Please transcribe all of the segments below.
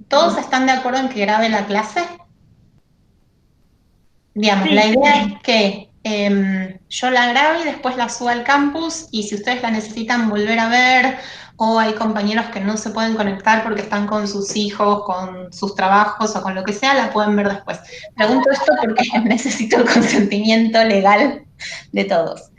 ¿Todos están de acuerdo en que grabe la clase? Digamos, la Sí, idea es que yo la grabe y después la suba al campus y si ustedes la necesitan volver a ver o hay compañeros que no se pueden conectar porque están con sus hijos, con sus trabajos o con lo que sea, la pueden ver después. Pregunto esto porque necesito el consentimiento legal de todos.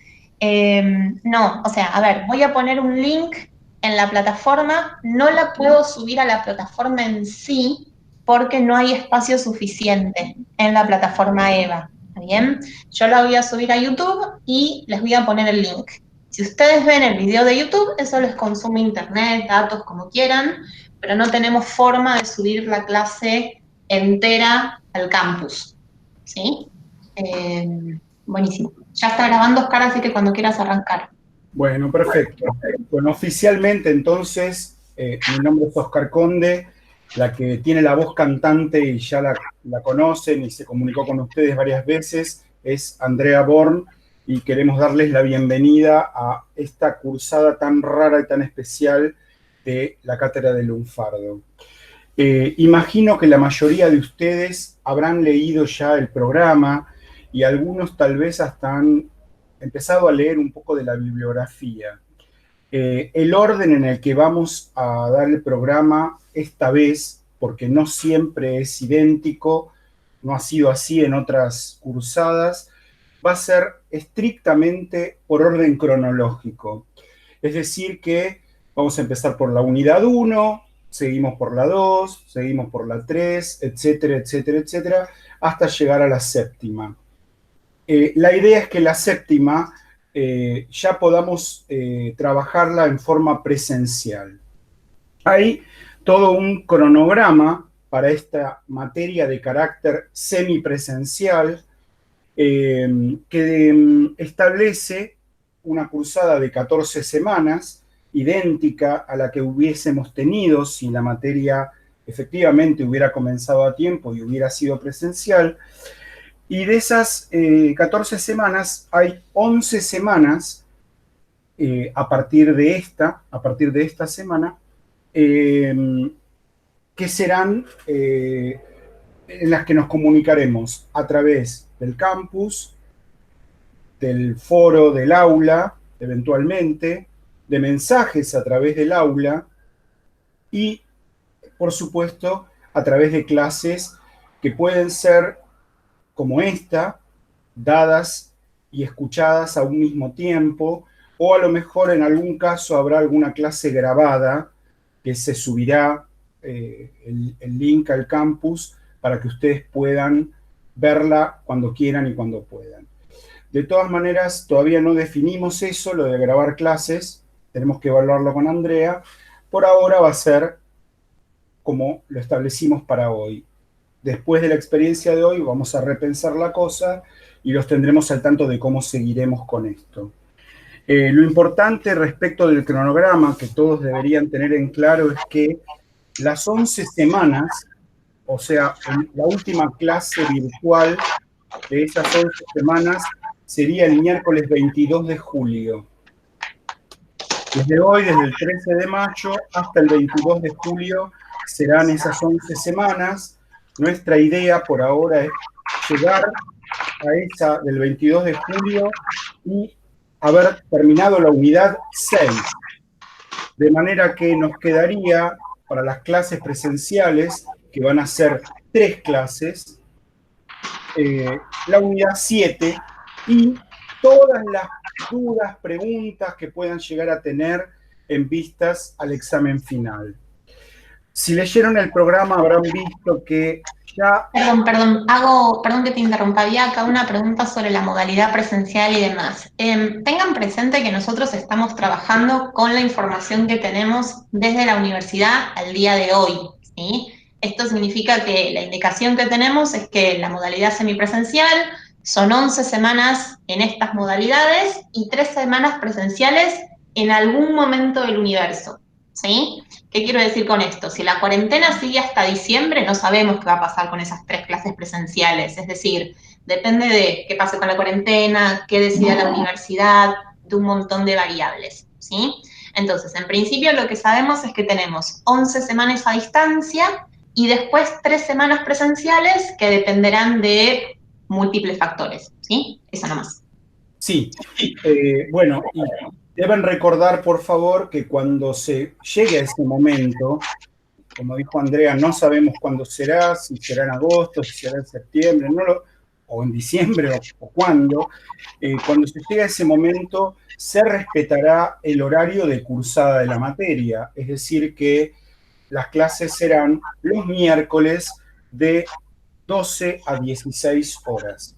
No, o sea, a ver, voy a poner un link en la plataforma, no la puedo subir a la plataforma en sí porque no hay espacio suficiente en la plataforma EVA. ¿Está bien? Yo la voy a subir a YouTube y les voy a poner el link. Si ustedes ven el video de YouTube, eso les consume internet, datos, como quieran, pero no tenemos forma de subir la clase entera al campus. ¿Sí? Eh, Buenísimo. Ya está grabando, Oscar, así que cuando quieras arrancar. bueno, perfecto. Bueno, oficialmente entonces, mi nombre es Oscar Conde, la que tiene la voz cantante y ya la conocen y se comunicó con ustedes varias veces, es Andrea Born y queremos darles la bienvenida a esta cursada tan rara y tan especial de la Cátedra del Lunfardo. Imagino que la mayoría de ustedes habrán leído ya el programa y algunos tal vez hasta han empezado a leer un poco de la bibliografía. El orden en el que vamos a dar el programa esta vez, porque no siempre es idéntico, no ha sido así en otras cursadas, va a ser estrictamente por orden cronológico. Es decir, que vamos a empezar por la unidad 1, seguimos por la 2, seguimos por la 3, etcétera, etcétera, etcétera, hasta llegar a la séptima. La idea es que la séptima ya podamos trabajarla en forma presencial. Hay todo un cronograma para esta materia de carácter semipresencial que establece una cursada de 14 semanas, idéntica a la que hubiésemos tenido si la materia efectivamente hubiera comenzado a tiempo y hubiera sido presencial. Y de esas 14 semanas hay 11 semanas a partir de esta semana, eh, que serán en las que nos comunicaremos a través del campus, del foro del aula, eventualmente, de mensajes a través del aula y, por supuesto, a través de clases que pueden ser como esta, dadas y escuchadas a un mismo tiempo, o a lo mejor en algún caso habrá alguna clase grabada que se subirá el link al campus para que ustedes puedan verla cuando quieran y cuando puedan. De todas maneras, todavía no definimos eso, lo de grabar clases, tenemos que evaluarlo con Andrea. Por ahora va a ser como lo establecimos para hoy. Después de la experiencia de hoy vamos a repensar la cosa y los tendremos al tanto de cómo seguiremos con esto. Lo importante respecto del cronograma que todos deberían tener en claro es que las 11 semanas, o sea, la última clase virtual de esas 11 semanas sería el miércoles 22 de julio. Desde hoy, desde el 13 de mayo hasta el 22 de julio, serán esas 11 semanas. Nuestra idea por ahora es llegar a esa del 22 de julio y haber terminado la unidad 6. De manera que nos quedaría para las clases presenciales, que van a ser 3 clases, la unidad 7 y todas las dudas, preguntas que puedan llegar a tener en vistas al examen final. Si leyeron el programa habrán visto que ya... Perdón que te interrumpa, había acá una pregunta sobre la modalidad presencial y demás. Tengan presente que nosotros estamos trabajando con la información que tenemos desde la universidad al día de hoy, ¿sí? Esto significa que la indicación que tenemos es que la modalidad semipresencial son 11 semanas en estas modalidades y 3 semanas presenciales en algún momento del universo, ¿sí? ¿Qué quiero decir con esto? Si la cuarentena sigue hasta diciembre, no sabemos qué va a pasar con esas 3 clases presenciales. Es decir, depende de qué pase con la cuarentena, qué decida la universidad, de un montón de variables, ¿sí? Entonces, en principio lo que sabemos es que tenemos 11 semanas a distancia y después 3 semanas presenciales que dependerán de múltiples factores, ¿sí? Eso nomás. Sí, bueno, y deben recordar, por favor, que cuando se llegue a ese momento, como dijo Andrea, no sabemos cuándo será, si será en agosto, si será en septiembre, o en diciembre, o cuándo. Cuando se llegue a ese momento, se respetará el horario de cursada de la materia, es decir, que las clases serán los miércoles de 12 a 16 horas.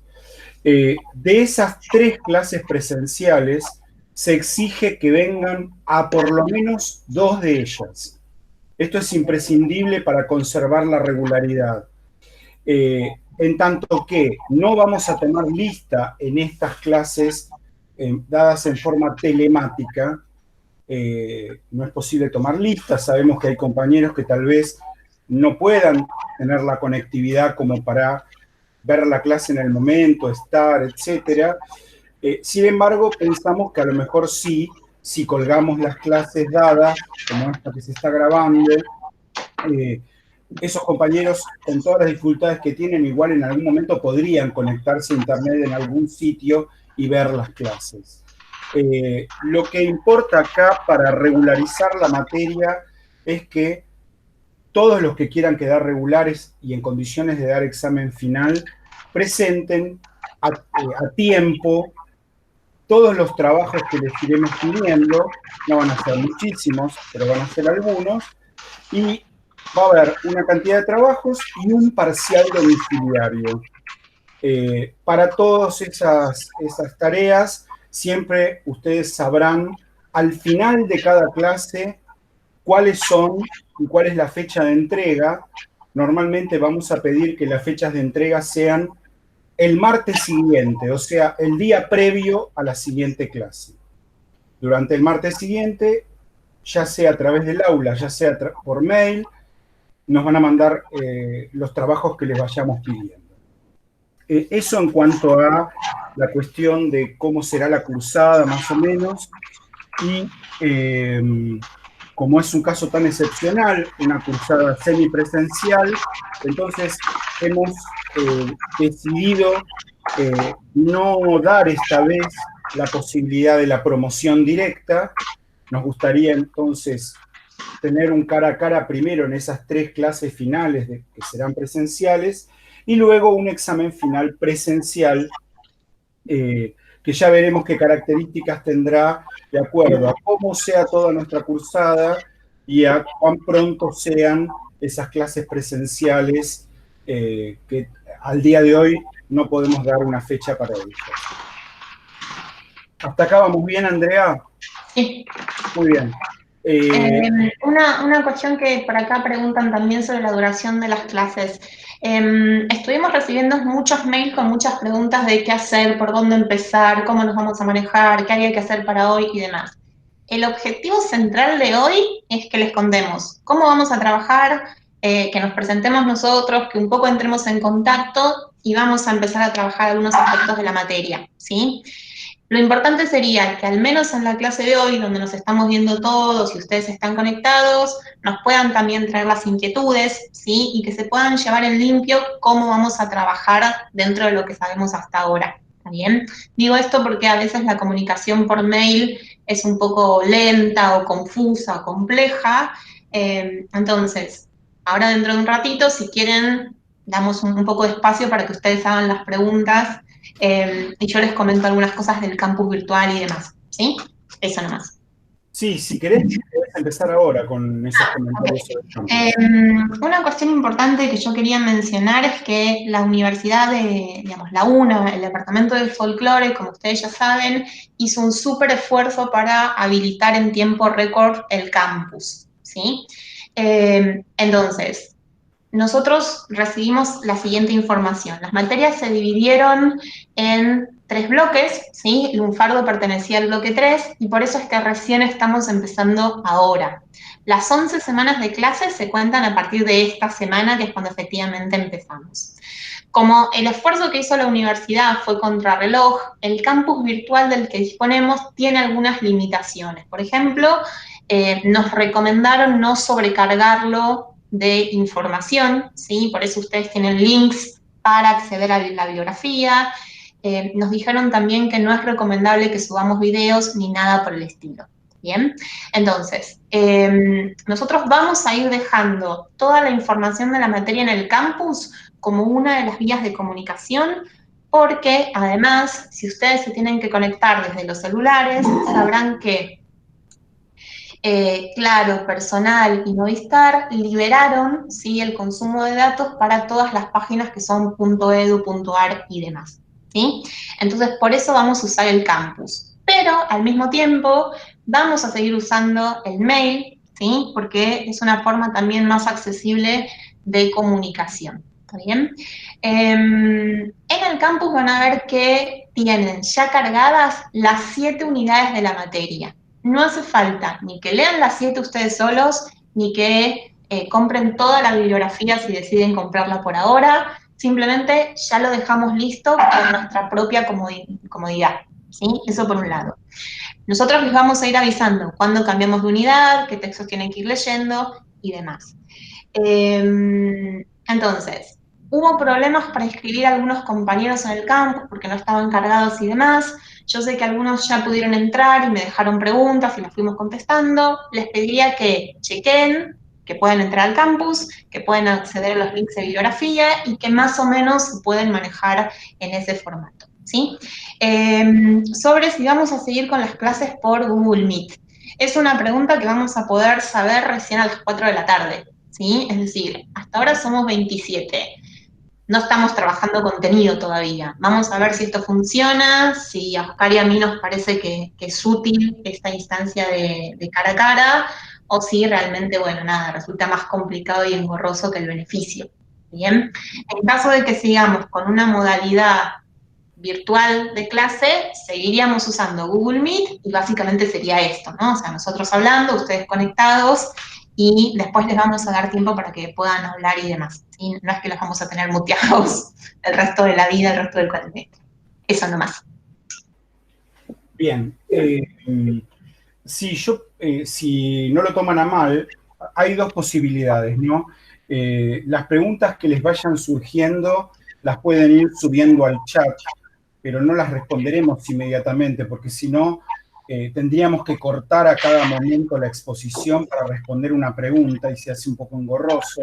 De esas 3 clases presenciales, se exige que vengan a por lo menos 2 de ellas. Esto es imprescindible para conservar la regularidad. En tanto que no vamos a tomar lista en estas clases dadas en forma telemática, no es posible tomar listas. Sabemos que hay compañeros que tal vez no puedan tener la conectividad como para ver la clase en el momento, estar, etcétera. Sin embargo, pensamos que a lo mejor sí, si colgamos las clases dadas, como esta que se está grabando, esos compañeros, con todas las dificultades que tienen, igual en algún momento podrían conectarse a internet en algún sitio y ver las clases. Lo que importa acá para regularizar la materia es que todos los que quieran quedar regulares y en condiciones de dar examen final presenten a tiempo todos los trabajos que les iremos pidiendo. No van a ser muchísimos, pero van a ser algunos, y va a haber una cantidad de trabajos y un parcial domiciliario. Para todas esas tareas, siempre ustedes sabrán al final de cada clase cuáles son y cuál es la fecha de entrega. Normalmente vamos a pedir que las fechas de entrega sean el martes siguiente, o sea, el día previo a la siguiente clase. Durante el martes siguiente, ya sea a través del aula, ya sea por mail, nos van a mandar los trabajos que les vayamos pidiendo. Eso en cuanto a la cuestión de cómo será la cursada, más o menos, y como es un caso tan excepcional, una cursada semipresencial, entonces hemos decidido no dar esta vez la posibilidad de la promoción directa. Nos gustaría entonces tener un cara a cara primero en esas 3 clases finales que serán presenciales, y luego un examen final presencial, que ya veremos qué características tendrá de acuerdo a cómo sea toda nuestra cursada y a cuán pronto sean esas clases presenciales, que al día de hoy no podemos dar una fecha para ello. ¿Hasta acá vamos bien, Andrea? Sí. Muy bien. Una cuestión que por acá preguntan también sobre la duración de las clases. Estuvimos recibiendo muchos mails con muchas preguntas de qué hacer, por dónde empezar, cómo nos vamos a manejar, qué hay que hacer para hoy y demás. El objetivo central de hoy es que les contemos cómo vamos a trabajar, que nos presentemos nosotros, que un poco entremos en contacto y vamos a empezar a trabajar algunos aspectos de la materia, ¿sí? Lo importante sería que al menos en la clase de hoy, donde nos estamos viendo todos y ustedes están conectados, nos puedan también traer las inquietudes, ¿sí? Y que se puedan llevar en limpio cómo vamos a trabajar dentro de lo que sabemos hasta ahora, ¿está bien? Digo esto porque a veces la comunicación por mail es un poco lenta o confusa o compleja. Entonces, ahora dentro de un ratito, si quieren, damos un poco de espacio para que ustedes hagan las preguntas, y yo les comento algunas cosas del campus virtual y demás, ¿sí? Eso nomás. Sí, si querés, podés empezar ahora con esos comentarios sobre el campus. Una cuestión importante que yo quería mencionar es que la universidad de, digamos, la UNA, el departamento de folclore, como ustedes ya saben, hizo un súper esfuerzo para habilitar en tiempo récord el campus, ¿sí? Entonces, nosotros recibimos la siguiente información. Las materias se dividieron en 3 bloques, ¿sí? Lunfardo pertenecía al bloque 3 y por eso es que recién estamos empezando ahora. Las 11 semanas de clases se cuentan a partir de esta semana, que es cuando efectivamente empezamos. Como el esfuerzo que hizo la universidad fue contrarreloj, el campus virtual del que disponemos tiene algunas limitaciones. Por ejemplo, nos recomendaron no sobrecargarlo de información, ¿sí? Por eso ustedes tienen links para acceder a la bibliografía. Nos dijeron también que no es recomendable que subamos videos ni nada por el estilo. Bien, entonces, nosotros vamos a ir dejando toda la información de la materia en el campus como una de las vías de comunicación, porque además, si ustedes se tienen que conectar desde los celulares, sabrán que Claro, Personal y Movistar liberaron, ¿sí?, el consumo de datos para todas las páginas que son .edu.ar y demás, ¿sí? Entonces, por eso vamos a usar el campus. Pero, al mismo tiempo, vamos a seguir usando el mail, ¿sí?, porque es una forma también más accesible de comunicación, ¿está bien? En el campus van a ver que tienen ya cargadas las 7 unidades de la materia. No hace falta ni que lean las 7 ustedes solos, ni que compren toda la bibliografía si deciden comprarla por ahora. Simplemente ya lo dejamos listo con nuestra propia comodidad, ¿sí? Eso por un lado. Nosotros les vamos a ir avisando cuándo cambiamos de unidad, qué textos tienen que ir leyendo y demás. Entonces, hubo problemas para inscribir a algunos compañeros en el campus porque no estaban cargados y demás. Yo sé que algunos ya pudieron entrar y me dejaron preguntas y las fuimos contestando. Les pediría que chequen, que pueden entrar al campus, que pueden acceder a los links de bibliografía y que más o menos se pueden manejar en ese formato, ¿sí? Sobre si vamos a seguir con las clases por Google Meet. Es una pregunta que vamos a poder saber recién a las 4 de la tarde, ¿sí? Es decir, hasta ahora somos 27. No estamos trabajando contenido todavía. Vamos a ver si esto funciona, si a Oscar y a mí nos parece que es útil esta instancia de cara a cara, o si realmente, bueno, nada, resulta más complicado y engorroso que el beneficio. Bien, en caso de que sigamos con una modalidad virtual de clase, seguiríamos usando Google Meet y básicamente sería esto, ¿no? O sea, nosotros hablando, ustedes conectados y después les vamos a dar tiempo para que puedan hablar y demás, ¿sí? No es que los vamos a tener muteados el resto de la vida, el resto del cuatrimestre. Eso nomás. Bien. Si no lo toman a mal, hay dos posibilidades, ¿no? Las preguntas que les vayan surgiendo las pueden ir subiendo al chat, pero no las responderemos inmediatamente, porque si no, tendríamos que cortar a cada momento la exposición para responder una pregunta y se hace un poco engorroso.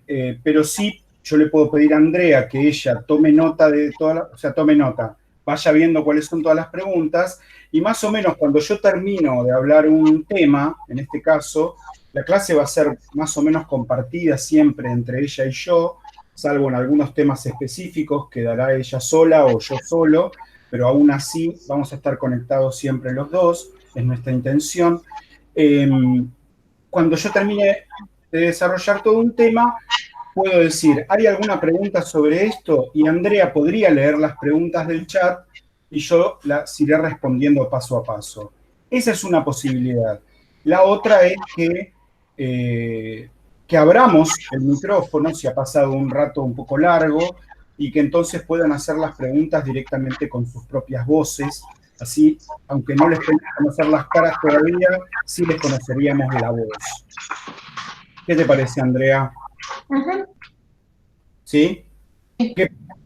Pero sí, yo le puedo pedir a Andrea que ella tome nota de vaya viendo cuáles son todas las preguntas, y más o menos cuando yo termino de hablar un tema, en este caso, la clase va a ser más o menos compartida siempre entre ella y yo, salvo en algunos temas específicos, quedará ella sola o yo solo, pero aún así vamos a estar conectados siempre los dos, es nuestra intención. Cuando yo termine de desarrollar todo un tema, puedo decir, ¿hay alguna pregunta sobre esto? Y Andrea podría leer las preguntas del chat y yo las iré respondiendo paso a paso. Esa es una posibilidad. La otra es que abramos el micrófono, si ha pasado un rato un poco largo, y que entonces puedan hacer las preguntas directamente con sus propias voces. Así, aunque no les podemos conocer las caras todavía, sí les conoceríamos la voz. ¿Qué te parece, Andrea? Uh-huh. ¿Sí?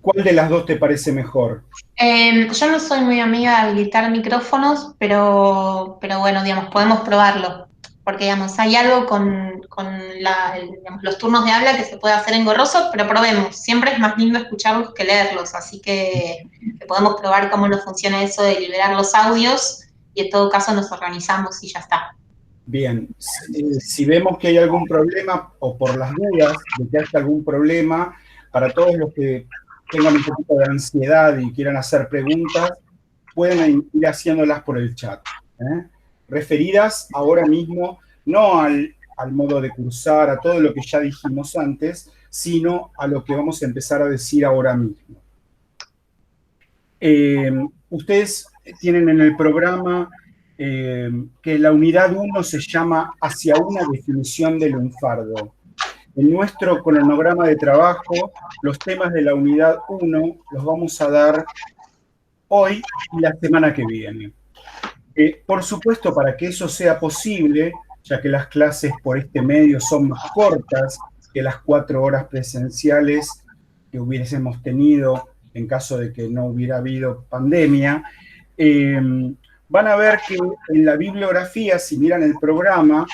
¿Cuál de las dos te parece mejor? Yo no soy muy amiga de habilitar micrófonos, pero bueno, digamos, podemos probarlo. Porque, digamos, hay algo con digamos, los turnos de habla que se puede hacer engorroso, pero probemos. Siempre es más lindo escucharlos que leerlos, así que podemos probar cómo nos funciona eso de liberar los audios y en todo caso nos organizamos y ya está. Bien, si vemos que hay algún problema o por las dudas de que haya algún problema, para todos los que tengan un poquito de ansiedad y quieran hacer preguntas, pueden ir haciéndolas por el chat, referidas ahora mismo no al modo de cursar, a todo lo que ya dijimos antes, sino a lo que vamos a empezar a decir ahora mismo. Ustedes tienen en el programa que la unidad 1 se llama Hacia una definición del lunfardo. En nuestro cronograma de trabajo, los temas de la unidad 1 los vamos a dar hoy y la semana que viene. Por supuesto, para que eso sea posible, ya que las clases por este medio son más cortas que las 4 horas presenciales que hubiésemos tenido en caso de que no hubiera habido pandemia, eh, van a ver que en la bibliografía, si miran el programa,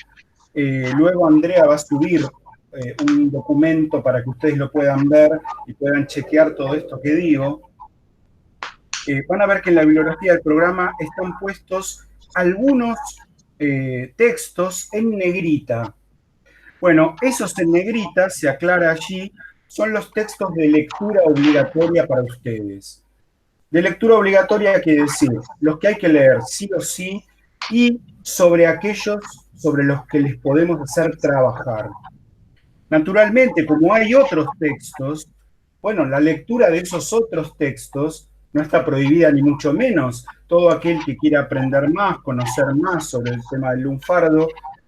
luego Andrea va a subir un documento para que ustedes lo puedan ver y puedan chequear todo esto que digo. Van a ver que en la bibliografía del programa están puestos algunos textos en negrita. Bueno, esos en negrita, se aclara allí, son los textos de lectura obligatoria para ustedes. De lectura obligatoria quiere decir los que hay que leer sí o sí y sobre aquellos sobre los que les podemos hacer trabajar. Naturalmente, como hay otros textos, bueno, la lectura de esos otros textos no está prohibida ni mucho menos. Todo aquel que quiera aprender más, conocer más sobre el tema del lunfardo,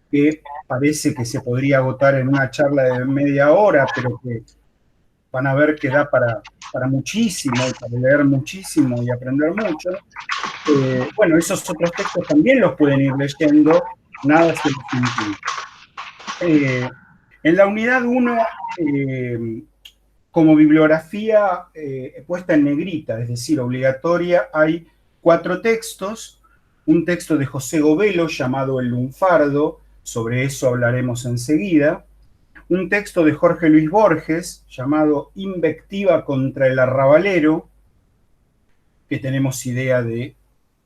que parece que se podría agotar en una charla de media hora, pero que van a ver que da para muchísimo, y para leer muchísimo y aprender mucho. Bueno, esos otros textos también los pueden ir leyendo, nada se los impide. En la unidad 1, como bibliografía puesta en negrita, es decir, obligatoria, hay 4 textos. Un texto de José Govelo llamado El lunfardo, sobre eso hablaremos enseguida. Un texto de Jorge Luis Borges llamado Invectiva contra el arrabalero, que tenemos idea de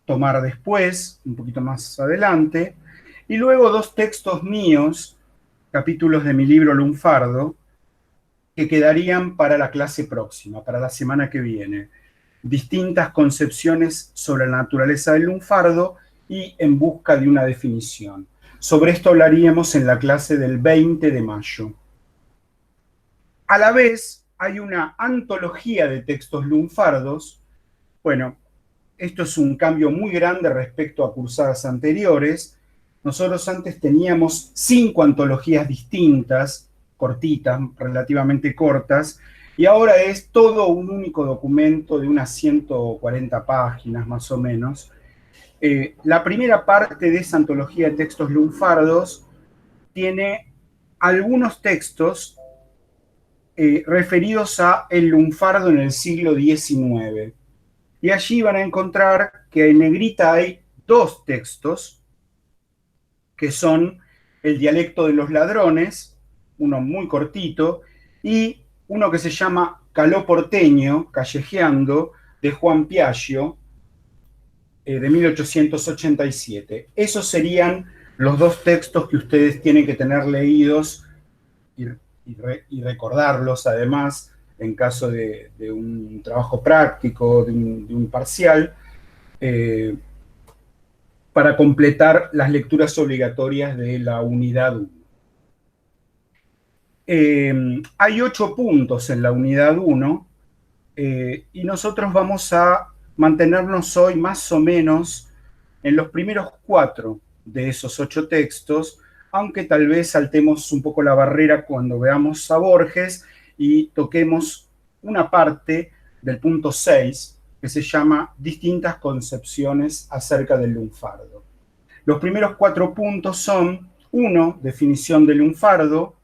tomar después, un poquito más adelante. Y luego 2 textos míos, capítulos de mi libro Lunfardo, que quedarían para la clase próxima, para la semana que viene. Distintas concepciones sobre la naturaleza del lunfardo y en busca de una definición. Sobre esto hablaríamos en la clase del 20 de mayo. A la vez, hay una antología de textos lunfardos. Bueno, esto es un cambio muy grande respecto a cursadas anteriores. Nosotros antes teníamos 5 antologías distintas, cortitas, relativamente cortas, y ahora es todo un único documento de unas 140 páginas más o menos. La primera parte de esa antología de textos lunfardos tiene algunos textos referidos a el lunfardo en el siglo XIX. Y allí van a encontrar que en negrita hay 2 textos, que son El dialecto de los ladrones, uno muy cortito, y uno que se llama Caló porteño, callejeando, de Juan Piaggio, de 1887. Esos serían los 2 textos que ustedes tienen que tener leídos y recordarlos además en caso de un trabajo práctico, de un parcial, para completar las lecturas obligatorias de la unidad 1. Hay 8 puntos en la unidad 1 y nosotros vamos a mantenernos hoy más o menos en los primeros 4 de esos 8 textos, aunque tal vez saltemos un poco la barrera cuando veamos a Borges y toquemos una parte del punto 6, que se llama Distintas concepciones acerca del lunfardo. Los primeros 4 puntos son: 1, definición del lunfardo;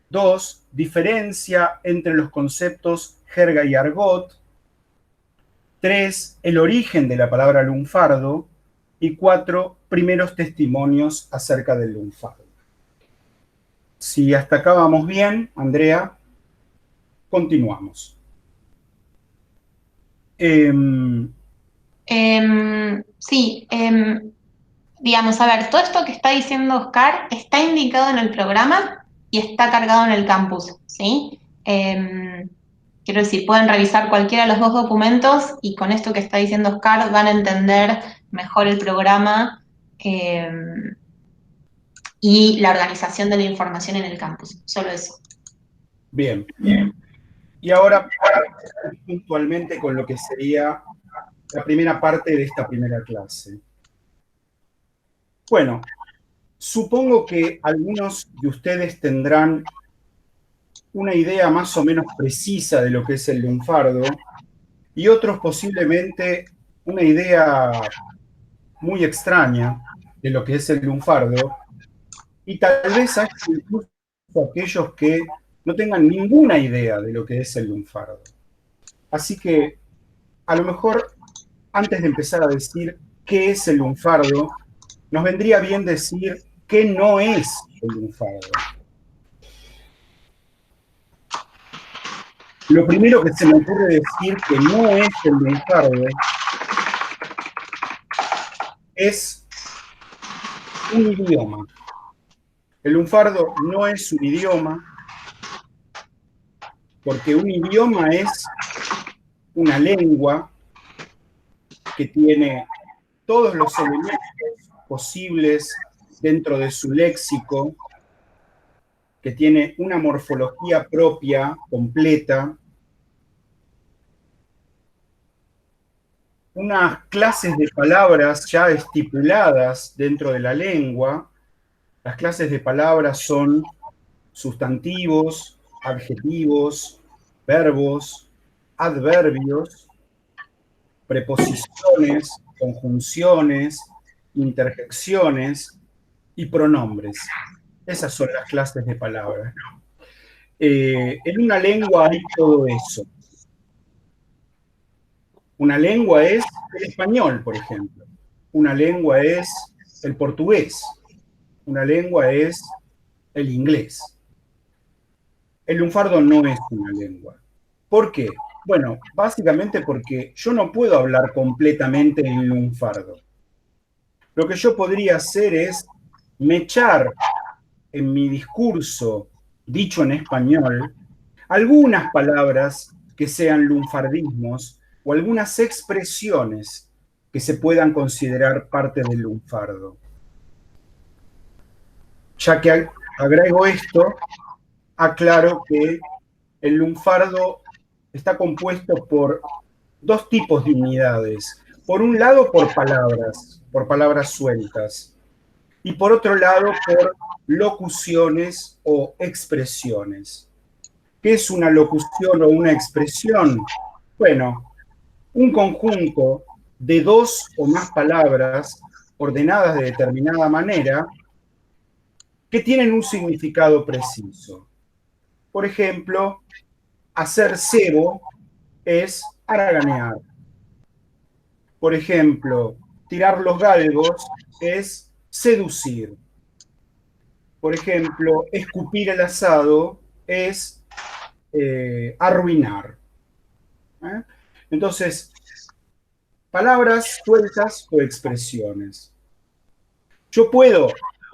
2, diferencia entre los conceptos jerga y argot; 3, el origen de la palabra lunfardo; y 4, primeros testimonios acerca del lunfardo. Si hasta acá vamos bien, Andrea, continuamos. Sí, digamos, a ver, todo esto que está diciendo Oscar está indicado en el programa y está cargado en el campus, ¿sí? Quiero decir, pueden revisar cualquiera de los 2 documentos y con esto que está diciendo Oscar van a entender mejor el programa y la organización de la información en el campus, solo eso. Bien. Y ahora, puntualmente con lo que sería la primera parte de esta primera clase. Bueno, supongo que algunos de ustedes tendrán una idea más o menos precisa de lo que es el lunfardo y otros posiblemente una idea muy extraña de lo que es el lunfardo, y tal vez haya incluso aquellos que no tengan ninguna idea de lo que es el lunfardo. Así que a lo mejor antes de empezar a decir qué es el lunfardo, nos vendría bien decir qué no es el lunfardo. Lo primero que se me ocurre decir que no es el lunfardo es un idioma. El lunfardo no es un idioma, porque un idioma es una lengua que tiene todos los elementos posibles dentro de su léxico, que tiene una morfología propia, completa, unas clases de palabras ya estipuladas dentro de la lengua. Las clases de palabras son sustantivos, adjetivos, verbos, adverbios, preposiciones, conjunciones, interjecciones y pronombres. Esas son las clases de palabras. En una lengua hay todo eso. Una lengua es el español, por ejemplo. Una lengua es el portugués. Una lengua es el inglés. El lunfardo no es una lengua. ¿Por qué? Bueno, básicamente porque yo no puedo hablar completamente en lunfardo. Lo que yo podría hacer es mechar en mi discurso dicho en español algunas palabras que sean lunfardismos o algunas expresiones que se puedan considerar parte del lunfardo. Ya que agrego esto, aclaro que el lunfardo está compuesto por dos tipos de unidades. Por un lado, por palabras sueltas, y por otro lado, por locuciones o expresiones. ¿Qué es una locución o una expresión? Bueno, un conjunto de dos o más palabras ordenadas de determinada manera que tienen un significado preciso. Por ejemplo, hacer cebo es haraganear. Por ejemplo, tirar los galgos es seducir. Por ejemplo, escupir el asado es arruinar. ¿Eh? Entonces, palabras sueltas o expresiones. Yo puedo,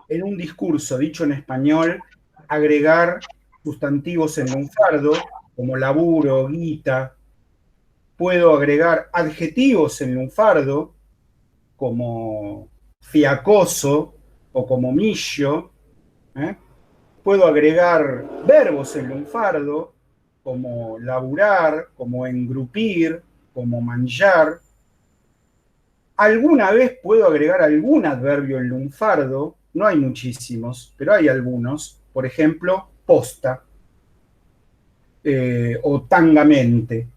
en un discurso dicho en español, agregar sustantivos en lunfardo, como laburo, guita. Puedo agregar adjetivos en lunfardo, como fiacoso o como millo. ¿Eh? Puedo agregar verbos en lunfardo, como laburar, como engrupir, como manjar. Alguna vez puedo agregar algún adverbio en lunfardo, no hay muchísimos, pero hay algunos. Por ejemplo, posta o tangamente.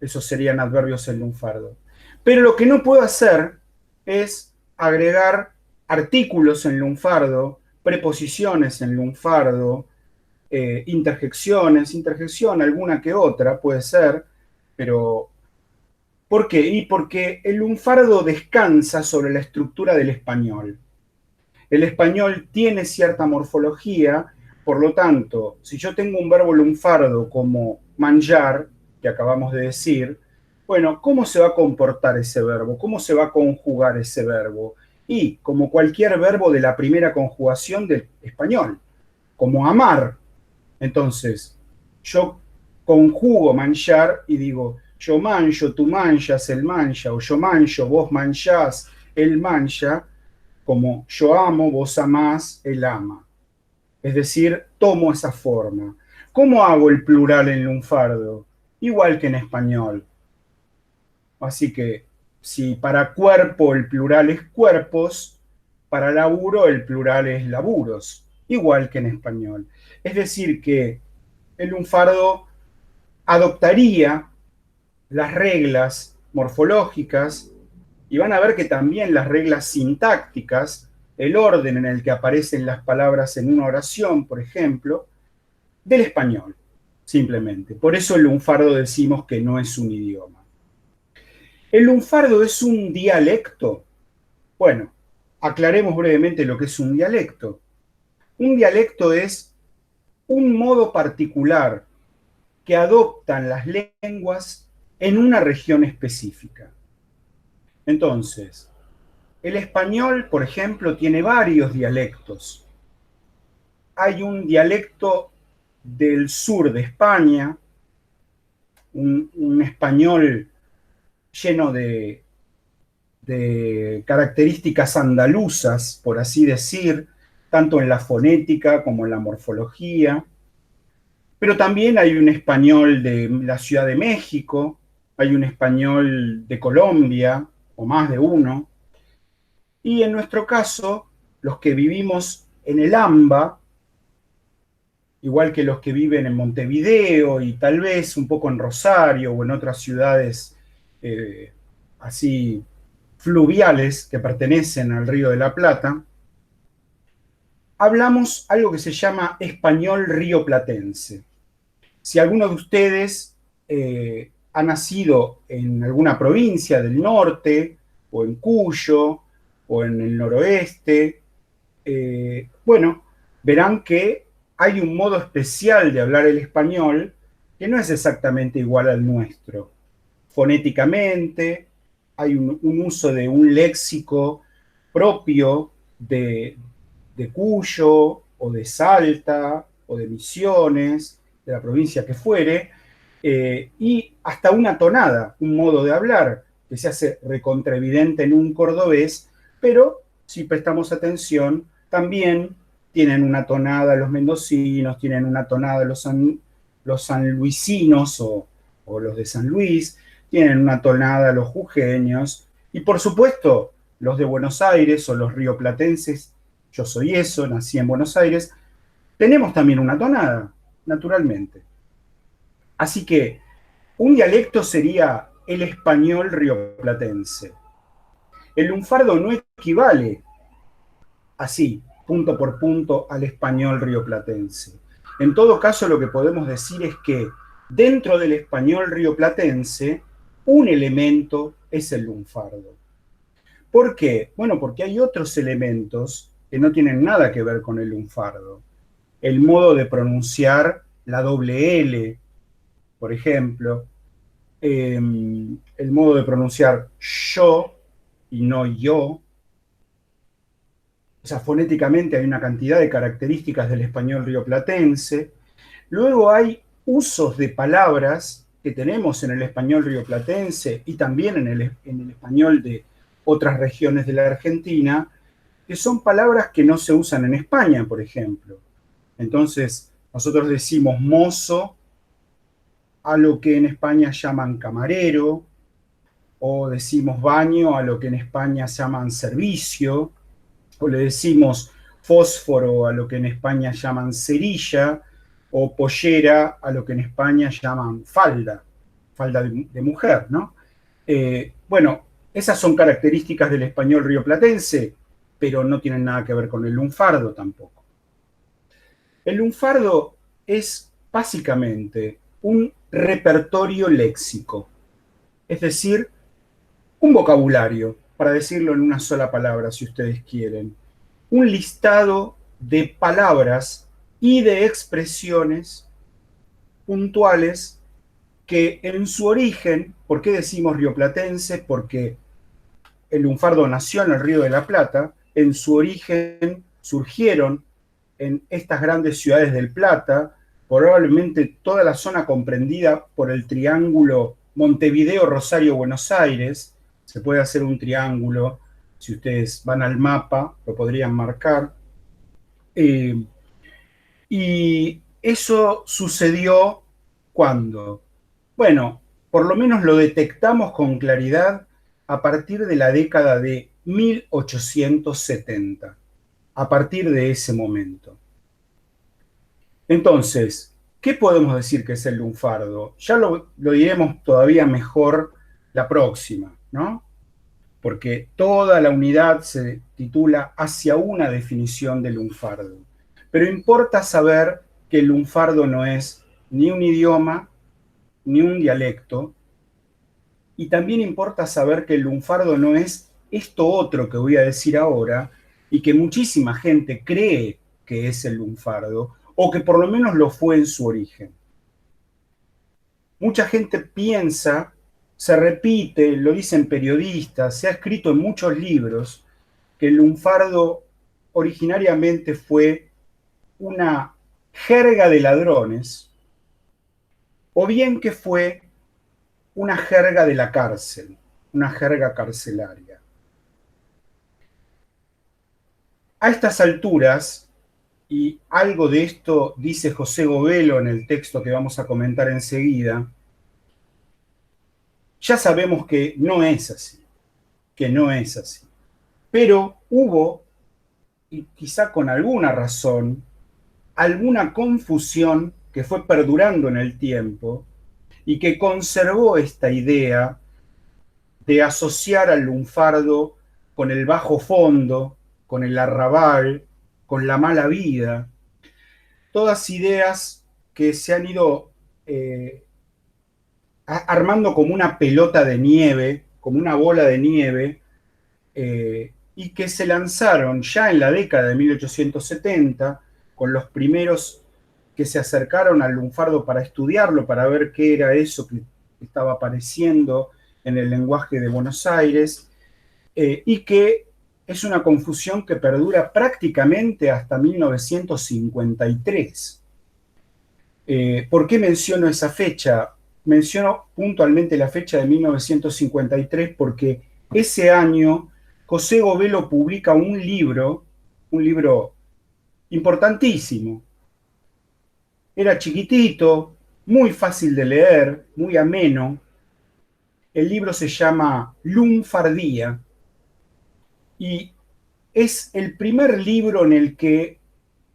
Esos serían adverbios en lunfardo. Pero lo que no puedo hacer es agregar artículos en lunfardo, preposiciones en lunfardo, interjección alguna que otra puede ser, pero ¿por qué? Y porque el lunfardo descansa sobre la estructura del español. El español tiene cierta morfología, por lo tanto, si yo tengo un verbo lunfardo como manjar, que acabamos de decir, bueno, ¿cómo se va a comportar ese verbo? ¿Cómo se va a conjugar ese verbo? Y como cualquier verbo de la primera conjugación del español, como amar. Entonces, yo conjugo manchar y digo, yo mancho, tú manchas, él mancha, o yo mancho, vos manchás, él mancha, como yo amo, vos amás, él ama. Es decir, tomo esa forma. ¿Cómo hago el plural en lunfardo? Igual que en español. Así que si para cuerpo el plural es cuerpos, para laburo el plural es laburos, igual que en español. Es decir, que el lunfardo adoptaría las reglas morfológicas y van a ver que también las reglas sintácticas, el orden en el que aparecen las palabras en una oración, por ejemplo, del español, simplemente. Por eso el lunfardo decimos que no es un idioma. ¿El lunfardo es un dialecto? Bueno, aclaremos brevemente lo que es un dialecto. Un dialecto es un modo particular que adoptan las lenguas en una región específica. Entonces, el español, por ejemplo, tiene varios dialectos. Hay un dialecto del sur de España, un español lleno de características andaluzas, por así decir, tanto en la fonética como en la morfología. Pero también hay un español de la Ciudad de México, hay un español de Colombia, o más de uno. Y en nuestro caso, los que vivimos en el AMBA, igual que los que viven en Montevideo y tal vez un poco en Rosario o en otras ciudades eh, así fluviales que pertenecen al Río de la Plata, hablamos algo que se llama español rioplatense. Si alguno de ustedes ha nacido en alguna provincia del norte, o en Cuyo, o en el noroeste, bueno, verán que hay un modo especial de hablar el español que no es exactamente igual al nuestro. Fonéticamente, hay un uso de un léxico propio de Cuyo, o de Salta, o de Misiones, de la provincia que fuere, y hasta una tonada, un modo de hablar que se hace recontraevidente en un cordobés, pero si prestamos atención, también tienen una tonada los mendocinos, tienen una tonada los sanluisinos o los de San Luis, tienen una tonada los jujeños, y por supuesto los de Buenos Aires o los rioplatenses, yo soy eso, nací en Buenos Aires, tenemos también una tonada, naturalmente. Así que un dialecto sería el español rioplatense. El lunfardo no equivale así, punto por punto, al español rioplatense. En todo caso, lo que podemos decir es que dentro del español rioplatense, un elemento es el lunfardo. ¿Por qué? Bueno, porque hay otros elementos que no tienen nada que ver con el lunfardo. El modo de pronunciar la doble L, por ejemplo, el modo de pronunciar yo y no yo. O sea, fonéticamente hay una cantidad de características del español rioplatense. Luego hay usos de palabras que tenemos en el español rioplatense y también en el español de otras regiones de la Argentina, que son palabras que no se usan en España, por ejemplo. Entonces, nosotros decimos mozo a lo que en España llaman camarero, o decimos baño a lo que en España llaman servicio, o le decimos fósforo a lo que en España llaman cerilla, o pollera a lo que en España llaman falda, falda de mujer, ¿no? Bueno, esas son características del español rioplatense, pero no tienen nada que ver con el lunfardo tampoco. El lunfardo es básicamente un repertorio léxico, es decir, un vocabulario, para decirlo en una sola palabra, si ustedes quieren, un listado de palabras y de expresiones puntuales que en su origen, ¿por qué decimos rioplatense? Porque el lunfardo nació en el Río de la Plata, en su origen surgieron en estas grandes ciudades del Plata, probablemente toda la zona comprendida por el triángulo Montevideo, Rosario, Buenos Aires. Se puede hacer un triángulo, si ustedes van al mapa, lo podrían marcar. Y eso sucedió cuando, bueno, por lo menos lo detectamos con claridad a partir de la década de 1870, a partir de ese momento. Entonces, ¿qué podemos decir que es el lunfardo? Ya lo diremos todavía mejor la próxima, ¿no? porque toda la unidad se titula Hacia una definición del lunfardo. Pero importa saber que el lunfardo no es ni un idioma, ni un dialecto, y también importa saber que el lunfardo no es esto otro que voy a decir ahora, y que muchísima gente cree que es el lunfardo, o que por lo menos lo fue en su origen. Mucha gente piensa, se repite, lo dicen periodistas, se ha escrito en muchos libros, que el lunfardo originariamente fue una jerga de ladrones, o bien que fue una jerga de la cárcel, una jerga carcelaria. A estas alturas, y algo de esto dice José Govelo en el texto que vamos a comentar enseguida, ya sabemos que no es así, que no es así. Pero hubo, y quizá con alguna razón, alguna confusión que fue perdurando en el tiempo y que conservó esta idea de asociar al lunfardo con el bajo fondo, con el arrabal, con la mala vida, todas ideas que se han ido armando como una pelota de nieve, como una bola de nieve, y que se lanzaron ya en la década de 1870, con los primeros que se acercaron al lunfardo para estudiarlo, para ver qué era eso que estaba apareciendo en el lenguaje de Buenos Aires, y que es una confusión que perdura prácticamente hasta 1953. ¿Por qué menciono esa fecha? Menciono puntualmente la fecha de 1953 porque ese año José Govelo publica un libro importantísimo. Era chiquitito, muy fácil de leer, muy ameno. El libro se llama Lunfardía y es el primer libro en el que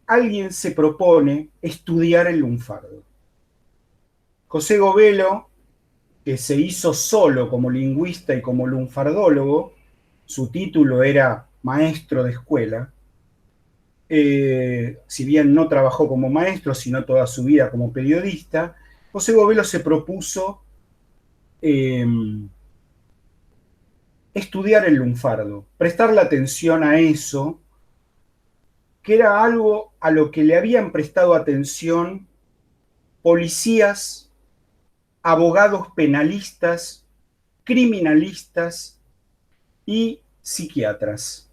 alguien se propone estudiar el lunfardo. José Govelo, que se hizo solo como lingüista y como lunfardólogo, su título era maestro de escuela, si bien no trabajó como maestro, sino toda su vida como periodista, José Govelo se propuso eh, estudiar el lunfardo, prestarle atención a eso, que era algo a lo que le habían prestado atención policías, abogados penalistas, criminalistas y psiquiatras,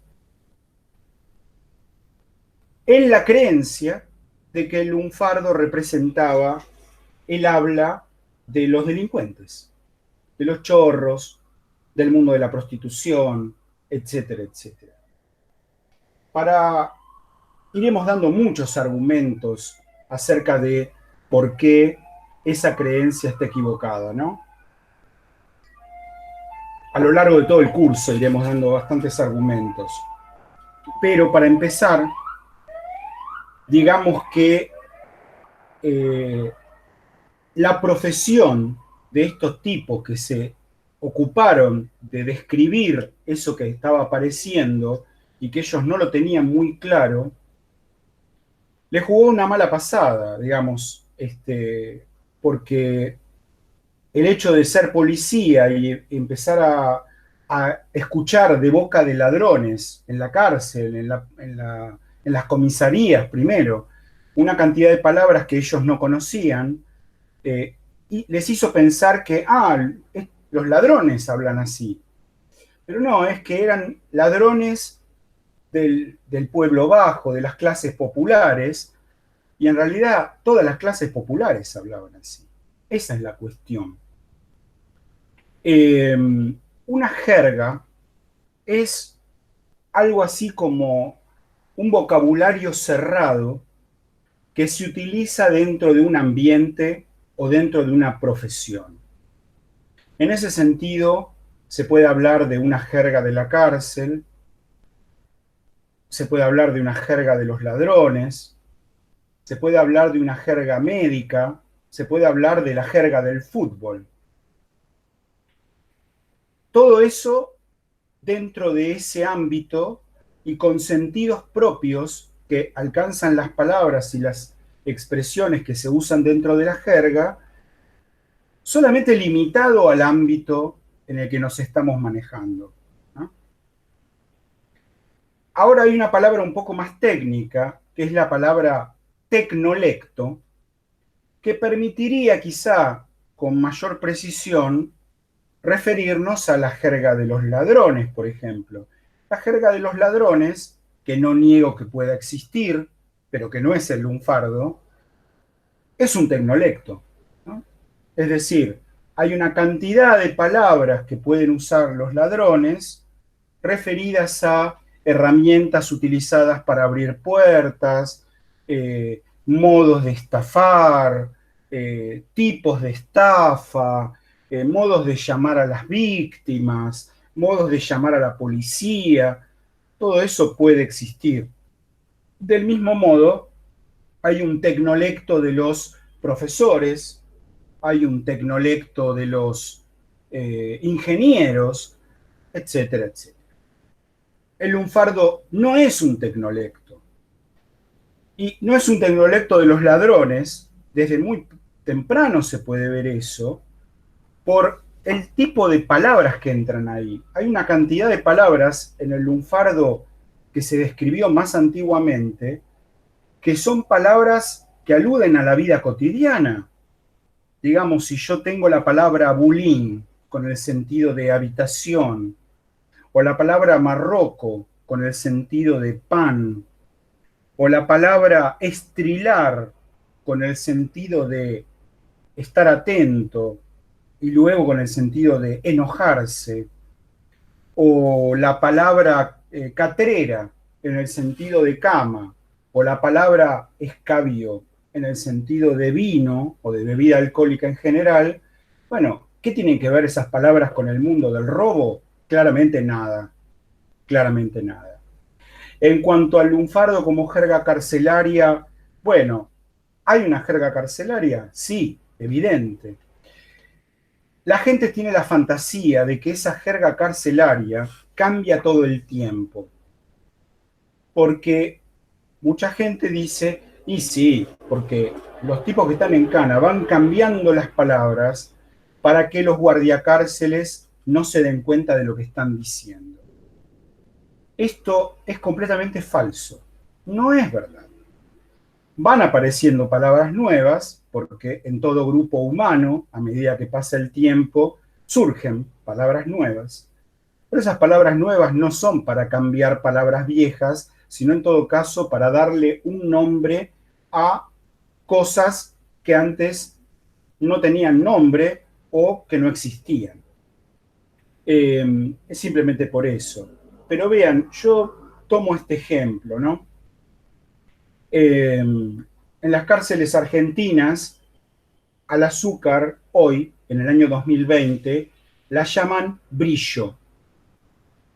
en la creencia de que el lunfardo representaba el habla de los delincuentes, de los chorros, del mundo de la prostitución, etcétera, etcétera. Iremos dando muchos argumentos acerca de por qué esa creencia está equivocada, ¿no? A lo largo de todo el curso iremos dando bastantes argumentos. Pero para empezar, digamos que la profesión de estos tipos que se ocuparon de describir eso que estaba apareciendo y que ellos no lo tenían muy claro, le jugó una mala pasada, digamos, porque el hecho de ser policía y empezar a escuchar de boca de ladrones en la cárcel, en las comisarías primero, una cantidad de palabras que ellos no conocían, y les hizo pensar que, los ladrones hablan así. Pero no, es que eran ladrones del pueblo bajo, de las clases populares, y en realidad todas las clases populares hablaban así. Esa es la cuestión. Una jerga es algo así como un vocabulario cerrado que se utiliza dentro de un ambiente o dentro de una profesión. En ese sentido, se puede hablar de una jerga de la cárcel, se puede hablar de una jerga de los ladrones, se puede hablar de una jerga médica, se puede hablar de la jerga del fútbol. Todo eso dentro de ese ámbito y con sentidos propios que alcanzan las palabras y las expresiones que se usan dentro de la jerga, solamente limitado al ámbito en el que nos estamos manejando, ¿no? Ahora hay una palabra un poco más técnica, que es la palabra tecnolecto, que permitiría quizá con mayor precisión referirnos a la jerga de los ladrones, por ejemplo. La jerga de los ladrones, que no niego que pueda existir, pero que no es el lunfardo, es un tecnolecto, ¿no? Es decir, hay una cantidad de palabras que pueden usar los ladrones referidas a herramientas utilizadas para abrir puertas, modos de estafar, tipos de estafa, modos de llamar a las víctimas, modos de llamar a la policía. Todo eso puede existir. Del mismo modo, hay un tecnolecto de los profesores, hay un tecnolecto de los ingenieros, etcétera, etcétera. El lunfardo no es un tecnolecto. Y no es un tecnolecto de los ladrones, desde muy temprano se puede ver eso, por el tipo de palabras que entran ahí. Hay una cantidad de palabras en el lunfardo que se describió más antiguamente, que son palabras que aluden a la vida cotidiana. Digamos, si yo tengo la palabra bulín con el sentido de habitación, o la palabra marroco con el sentido de pan, o la palabra estrilar con el sentido de estar atento y luego con el sentido de enojarse, o la palabra catrera en el sentido de cama, o la palabra escabio en el sentido de vino o de bebida alcohólica en general. Bueno, ¿qué tienen que ver esas palabras con el mundo del robo? Claramente nada, claramente nada. En cuanto al lunfardo como jerga carcelaria, bueno, ¿hay una jerga carcelaria? Sí, evidente. La gente tiene la fantasía de que esa jerga carcelaria cambia todo el tiempo, porque mucha gente dice, y sí, porque los tipos que están en cana van cambiando las palabras para que los guardiacárceles no se den cuenta de lo que están diciendo. Esto es completamente falso, no es verdad. Van apareciendo palabras nuevas, porque en todo grupo humano, a medida que pasa el tiempo, surgen palabras nuevas, pero esas palabras nuevas no son para cambiar palabras viejas, sino en todo caso para darle un nombre a cosas que antes no tenían nombre o que no existían. Es simplemente por eso. Pero vean, yo tomo este ejemplo, ¿no? En las cárceles argentinas, al azúcar hoy, en el año 2020, la llaman brillo.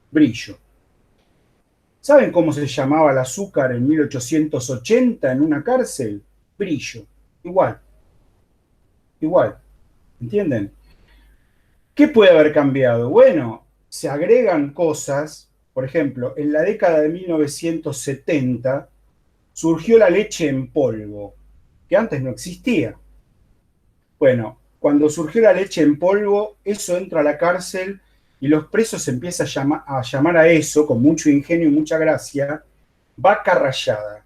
Brillo. ¿Saben cómo se llamaba el azúcar en 1880 en una cárcel? Brillo. Igual. Igual. ¿Entienden? ¿Qué puede haber cambiado? Bueno, se agregan cosas. Por ejemplo, en la década de 1970 surgió la leche en polvo, que antes no existía. Bueno, cuando surgió la leche en polvo, eso entra a la cárcel y los presos empiezan a llamar a eso, con mucho ingenio y mucha gracia, vaca rayada.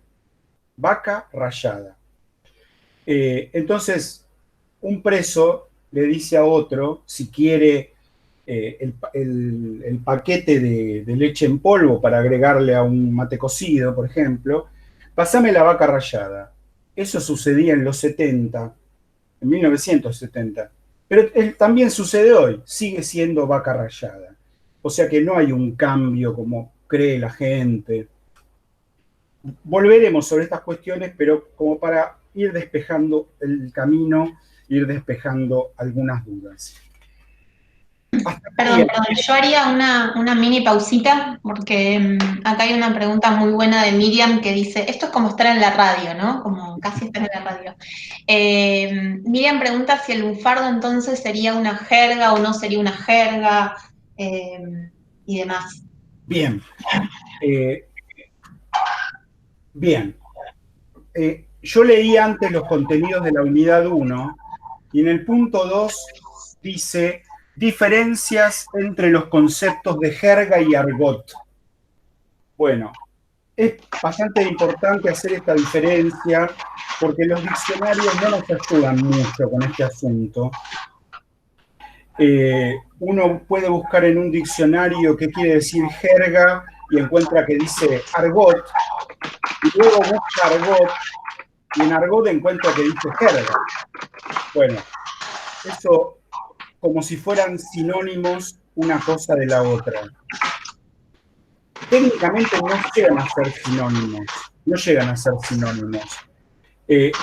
Vaca rayada. Entonces, un preso le dice a otro, si quiere el paquete de leche en polvo para agregarle a un mate cocido, por ejemplo, pasame la vaca rayada. Eso sucedía en los 70, en 1970. Pero también sucede hoy, sigue siendo vaca rayada. O sea que no hay un cambio como cree la gente. Volveremos sobre estas cuestiones, pero como para ir despejando el camino, ir despejando algunas dudas. Perdón, perdón, yo haría una mini pausita porque acá hay una pregunta muy buena de Miriam que dice, esto es como estar en la radio, ¿no? Como casi estar en la radio. Miriam pregunta si el lunfardo entonces sería una jerga o no sería una jerga. y demás. Bien, eh, bien. Yo leí antes los contenidos de la unidad 1 y en el punto 2 dice diferencias entre los conceptos de jerga y argot. Bueno, es bastante importante hacer esta diferencia porque los diccionarios no nos ayudan mucho con este asunto. Uno puede buscar en un diccionario qué quiere decir jerga y encuentra que dice argot, y luego busca argot y en argot encuentra que dice jerga. Bueno, eso como si fueran sinónimos una cosa de la otra. Técnicamente no llegan a ser sinónimos, no llegan a ser sinónimos.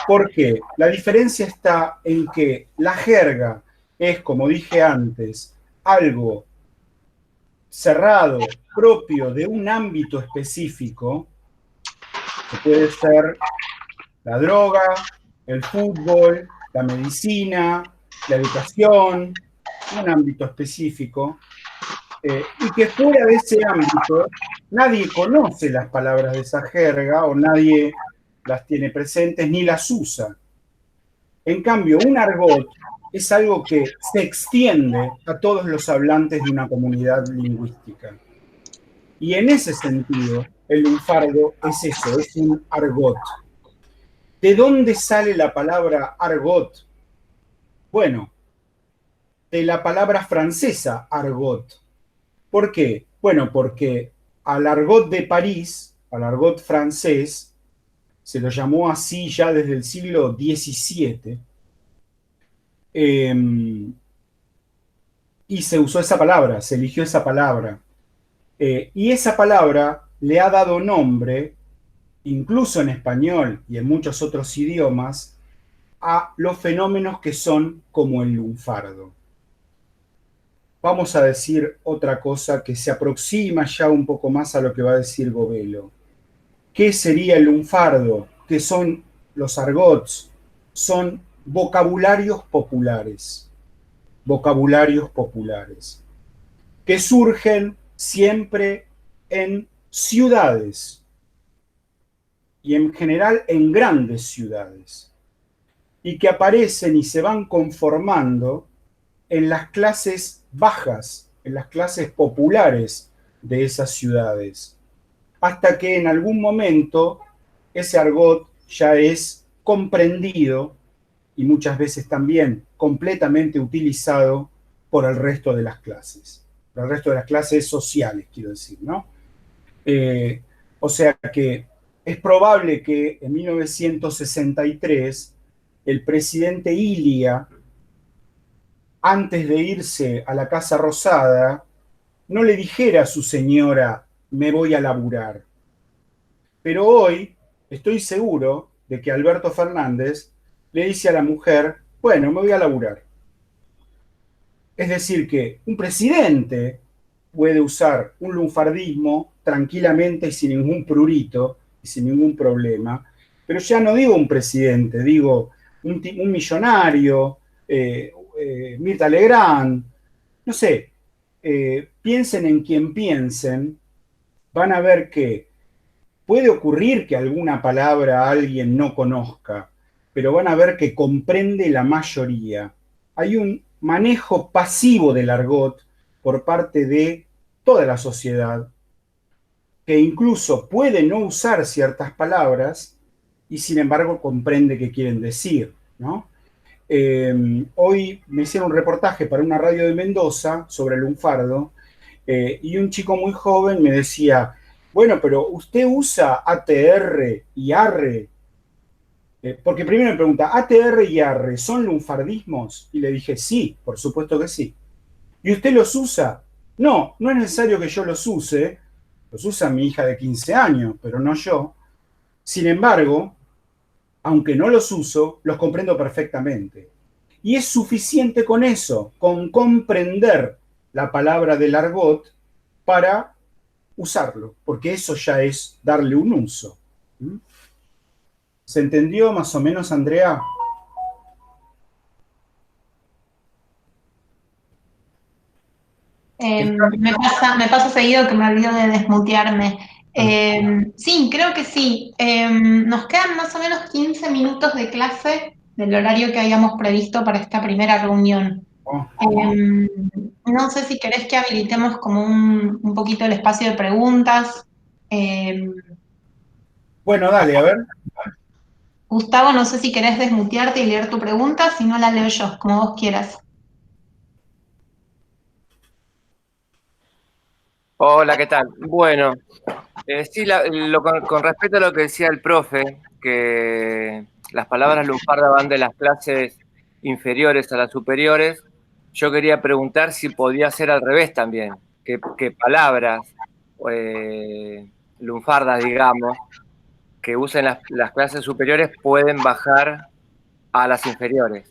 ¿Por qué? La diferencia está en que la jerga es, como dije antes, algo cerrado, propio de un ámbito específico, que puede ser la droga, el fútbol, la medicina, la educación, un ámbito específico, y que fuera de ese ámbito nadie conoce las palabras de esa jerga o nadie las tiene presentes ni las usa. En cambio, un argot es algo que se extiende a todos los hablantes de una comunidad lingüística. Y en ese sentido, el lunfardo es eso, es un argot. ¿De dónde sale la palabra argot? Bueno, de la palabra francesa argot. ¿Por qué? Bueno, porque al argot de París, al argot francés, se lo llamó así ya desde el siglo XVII, y se usó esa palabra, se eligió esa palabra. Y esa palabra le ha dado nombre, incluso en español y en muchos otros idiomas, a los fenómenos que son como el lunfardo. Vamos a decir otra cosa que se aproxima ya un poco más a lo que va a decir Govelo. ¿Qué sería el lunfardo? ¿Qué son los argots? Son vocabularios populares. Vocabularios populares. Que surgen siempre en ciudades y en general en grandes ciudades. Y que aparecen y se van conformando en las clases bajas, en las clases populares de esas ciudades, hasta que en algún momento ese argot ya es comprendido y muchas veces también completamente utilizado por el resto de las clases, por el resto de las clases sociales, quiero decir, ¿no? O sea que es probable que en 1963 el presidente Ilia, antes de irse a la Casa Rosada, no le dijera a su señora, me voy a laburar. Pero hoy estoy seguro de que Alberto Fernández le dice a la mujer, bueno, me voy a laburar. Es decir, que un presidente puede usar un lunfardismo tranquilamente y sin ningún prurito y sin ningún problema, pero ya no digo un presidente, digo un millonario, Mirta Legrand, no sé, piensen en quien piensen, van a ver que puede ocurrir que alguna palabra alguien no conozca, pero van a ver que comprende la mayoría. Hay un manejo pasivo del argot por parte de toda la sociedad, que incluso puede no usar ciertas palabras y sin embargo comprende qué quieren decir, ¿no? Hoy me hicieron un reportaje para una radio de Mendoza sobre el lunfardo, y un chico muy joven me decía, bueno, pero usted usa ATR y ARRE, porque primero me pregunta, ¿ATR y ARRE son lunfardismos? Y le dije, sí, por supuesto que sí. ¿Y usted los usa? No, no es necesario que yo los use, los usa mi hija de 15 años, pero no yo. Sin embargo, aunque no los uso, los comprendo perfectamente. Y es suficiente con eso, con comprender la palabra del argot para usarlo, porque eso ya es darle un uso. ¿Mm? ¿Se entendió más o menos, Andrea? Me pasa seguido que me olvido de desmutearme. Ah, Sí, creo que sí. Nos quedan más o menos 15 minutos de clase del horario que habíamos previsto para esta primera reunión. oh. No sé si querés que habilitemos como un poquito el espacio de preguntas. Eh, Bueno, dale, a ver. Gustavo, no sé si querés desmutearte y leer tu pregunta, si no la leo yo, como vos quieras. Hola, ¿qué tal? Bueno, sí, con respecto a lo que decía el profe, que las palabras lunfardas van de las clases inferiores a las superiores, yo quería preguntar si podía ser al revés también, que palabras lunfardas, digamos, que usen las clases superiores pueden bajar a las inferiores.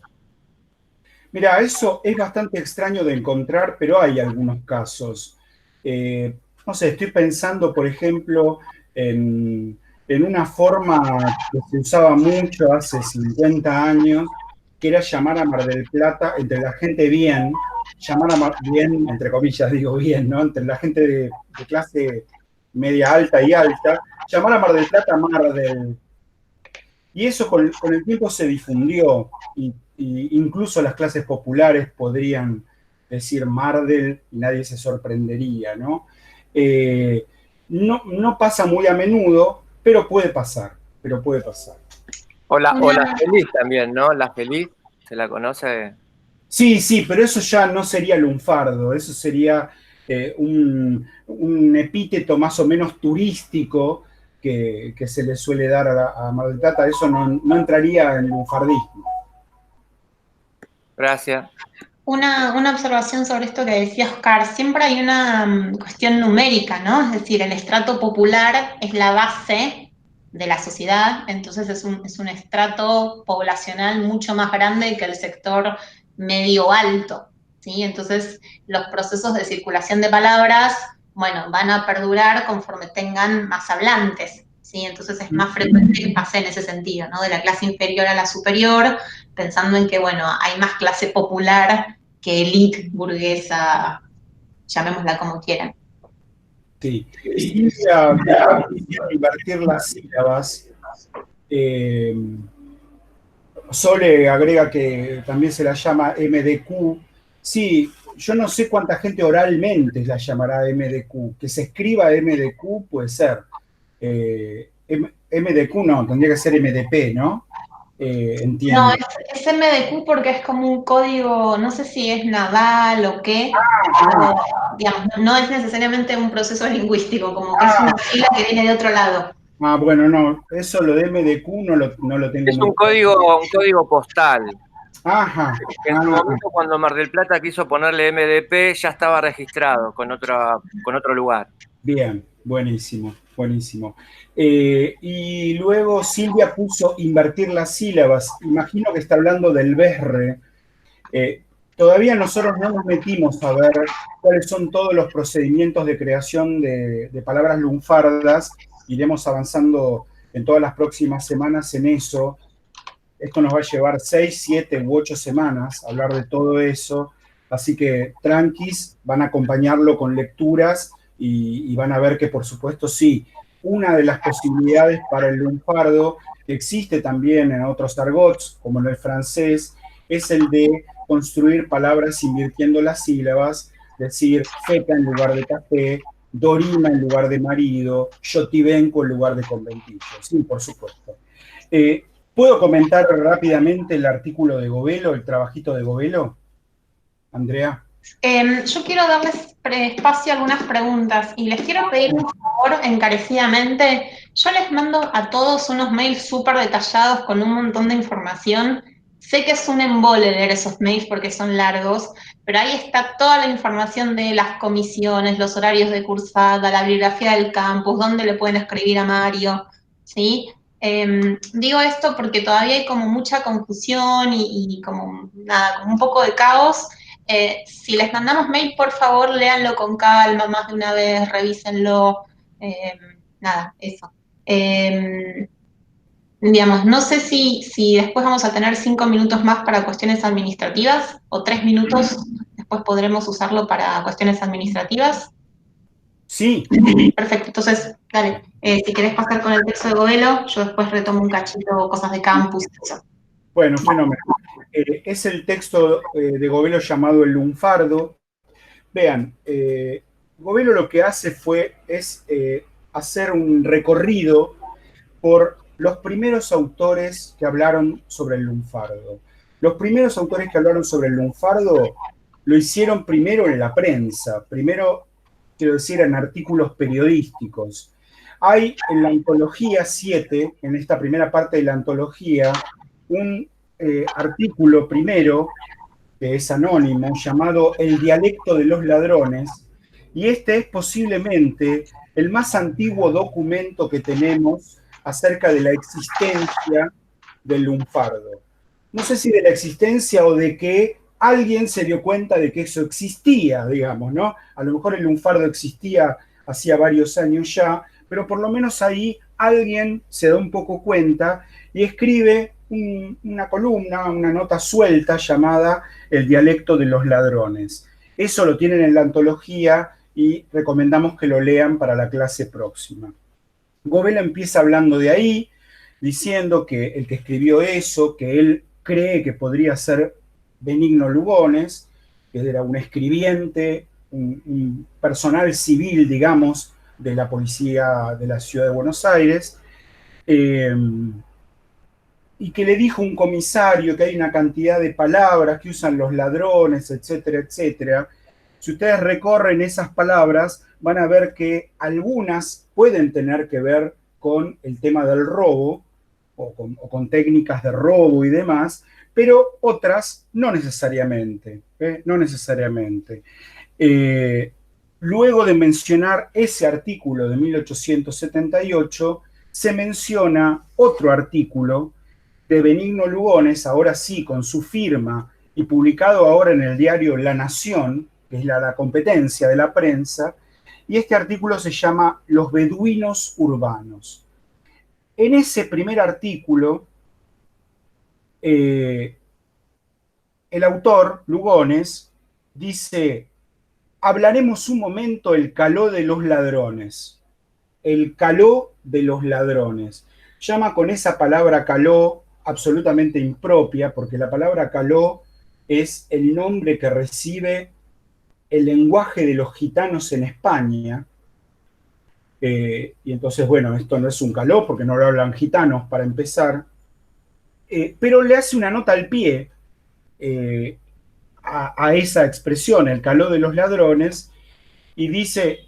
Mira, eso es bastante extraño de encontrar, pero hay algunos casos. Eh, no sé, estoy pensando, por ejemplo, en una forma que se usaba mucho hace 50 años, que era llamar a Mar del Plata, entre la gente bien, llamar a Mar, bien, entre comillas, digo bien, ¿no? Entre la gente de clase media alta y alta, llamar a Mar del Plata Mar del. Y eso con el tiempo se difundió, y incluso las clases populares podrían decir Mardel y nadie se sorprendería, ¿no? Eh, no pasa muy a menudo, pero puede pasar, pero puede pasar. O la Una, feliz también, ¿no? La feliz, ¿se la conoce? Sí, sí, pero eso ya no sería lunfardo, eso sería un epíteto más o menos turístico que se le suele dar a Mar del Plata, eso no entraría en lunfardismo. Gracias. una observación sobre esto que decía Oscar, siempre hay una cuestión numérica, ¿no? Es decir, el estrato popular es la base de la sociedad, entonces es un estrato poblacional mucho más grande que el sector medio alto, ¿sí? Entonces, los procesos de circulación de palabras, bueno, van a perdurar conforme tengan más hablantes, ¿sí? Entonces es más frecuente que pase en ese sentido, ¿no? De la clase inferior a la superior, pensando en que, bueno, hay más clase popular que elite burguesa, llamémosla como quieran. Sí. Silvia, que estaba diciendo invertir las sílabas, eh, Sole agrega que también se la llama MDQ. Sí, yo no sé cuánta gente oralmente la llamará MDQ. Que se escriba MDQ puede ser. MDQ no, tendría que ser MDP, ¿no? No, Entiendo. es MDQ porque es como un código, no sé si es naval o qué, Ah, pero digamos, no es necesariamente un proceso lingüístico, como que es una ah, sigla que viene de otro lado. bueno, no, eso lo de MDQ no lo tengo Es muy claro. un código postal. Ajá, En su ah, momento, cuando Mar del Plata quiso ponerle MDP, ya estaba registrado con otro lugar. bien, buenísimo, buenísimo. Y luego Silvia puso invertir las sílabas. Imagino que está hablando del BESRE. Eh, Todavía nosotros no nos metimos a ver cuáles son todos los procedimientos de creación de palabras lunfardas. Iremos avanzando en todas las próximas semanas en eso. Esto nos va a llevar 6, 7 u 8 semanas hablar de todo eso. Así que tranquis, van a acompañarlo con lecturas y van a ver que, por supuesto, sí, una de las posibilidades para el lunfardo, que existe también en otros argots, como en el francés, es el de construir palabras invirtiendo las sílabas, decir feca en lugar de café, dorima en lugar de marido, yotibenco en lugar de conventillo. Sí, por supuesto. Eh, ¿Puedo comentar rápidamente el artículo de Govelo, el trabajito de Govelo, Andrea? Yo quiero darles espacio a algunas preguntas y les quiero pedir un favor encarecidamente. Yo les mando a todos unos mails súper detallados con un montón de información. Sé que es un embole leer esos mails porque son largos, pero ahí está toda la información de las comisiones, los horarios de cursada, la bibliografía del campus, dónde le pueden escribir a Mario, ¿sí? Digo esto porque todavía hay como mucha confusión y como, nada, como un poco de caos. Si les mandamos mail, por favor, léanlo con calma, más de una vez, revísenlo. Eh, Nada, eso. Eh, digamos, no sé si después vamos a tener 5 minutos más para cuestiones administrativas o 3 minutos después podremos usarlo para cuestiones administrativas. Sí. Perfecto, entonces, dale, si querés pasar con el texto de Govelo, yo después retomo un cachito, cosas de campus, eso. Bueno, fenómeno. Es el texto de Govelo llamado El Lunfardo. Vean, Govelo lo que hace es hacer un recorrido por los primeros autores que hablaron sobre el lunfardo. Los primeros autores que hablaron sobre el lunfardo lo hicieron primero en la prensa, primero, quiero decir, en artículos periodísticos. Hay en la antología 7, en esta primera parte de la antología, un artículo primero, que es anónimo, llamado El dialecto de los ladrones, y este es posiblemente el más antiguo documento que tenemos acerca de la existencia del lunfardo. No sé si de la existencia o de que alguien se dio cuenta de que eso existía, digamos, ¿no? A lo mejor el lunfardo existía hacía varios años ya, pero por lo menos ahí alguien se da un poco cuenta y escribe una columna, una nota suelta llamada El dialecto de los ladrones. Eso lo tienen en la antología y recomendamos que lo lean para la clase próxima. Govelo empieza hablando de ahí, diciendo que el que escribió eso, que él cree que podría ser Benigno Lugones, que era un escribiente, un personal civil, digamos, de la policía de la ciudad de Buenos Aires, y que le dijo un comisario que hay una cantidad de palabras que usan los ladrones, etcétera, etcétera. Si ustedes recorren esas palabras, van a ver que algunas pueden tener que ver con el tema del robo o con técnicas de robo y demás, pero otras no necesariamente. No necesariamente. Luego de mencionar ese artículo de 1878, se menciona otro artículo de Benigno Lugones, ahora sí, con su firma, y publicado ahora en el diario La Nación, que es la competencia de la prensa, y este artículo se llama Los beduinos urbanos. En ese primer artículo, el autor, Lugones, dice: hablaremos un momento el caló de los ladrones. El caló de los ladrones. Llama con esa palabra caló absolutamente impropia, porque la palabra caló es el nombre que recibe el lenguaje de los gitanos en España. Y entonces, bueno, esto no es un caló porque no lo hablan gitanos para empezar, pero le hace una nota al pie a esa expresión, el caló de los ladrones, y dice: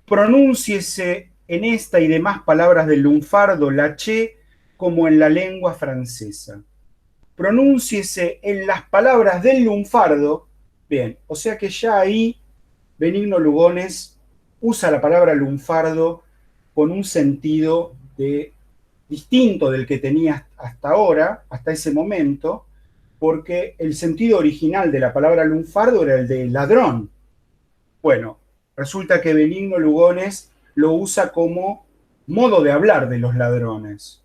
pronúnciese en esta y demás palabras del lunfardo la che como en la lengua francesa. Pronúnciese en las palabras del lunfardo. Bien, o sea que ya ahí Benigno Lugones usa la palabra lunfardo con un sentido distinto del que tenía hasta ahora, hasta ese momento, porque el sentido original de la palabra lunfardo era el de ladrón. Bueno, resulta que Benigno Lugones lo usa como modo de hablar de los ladrones.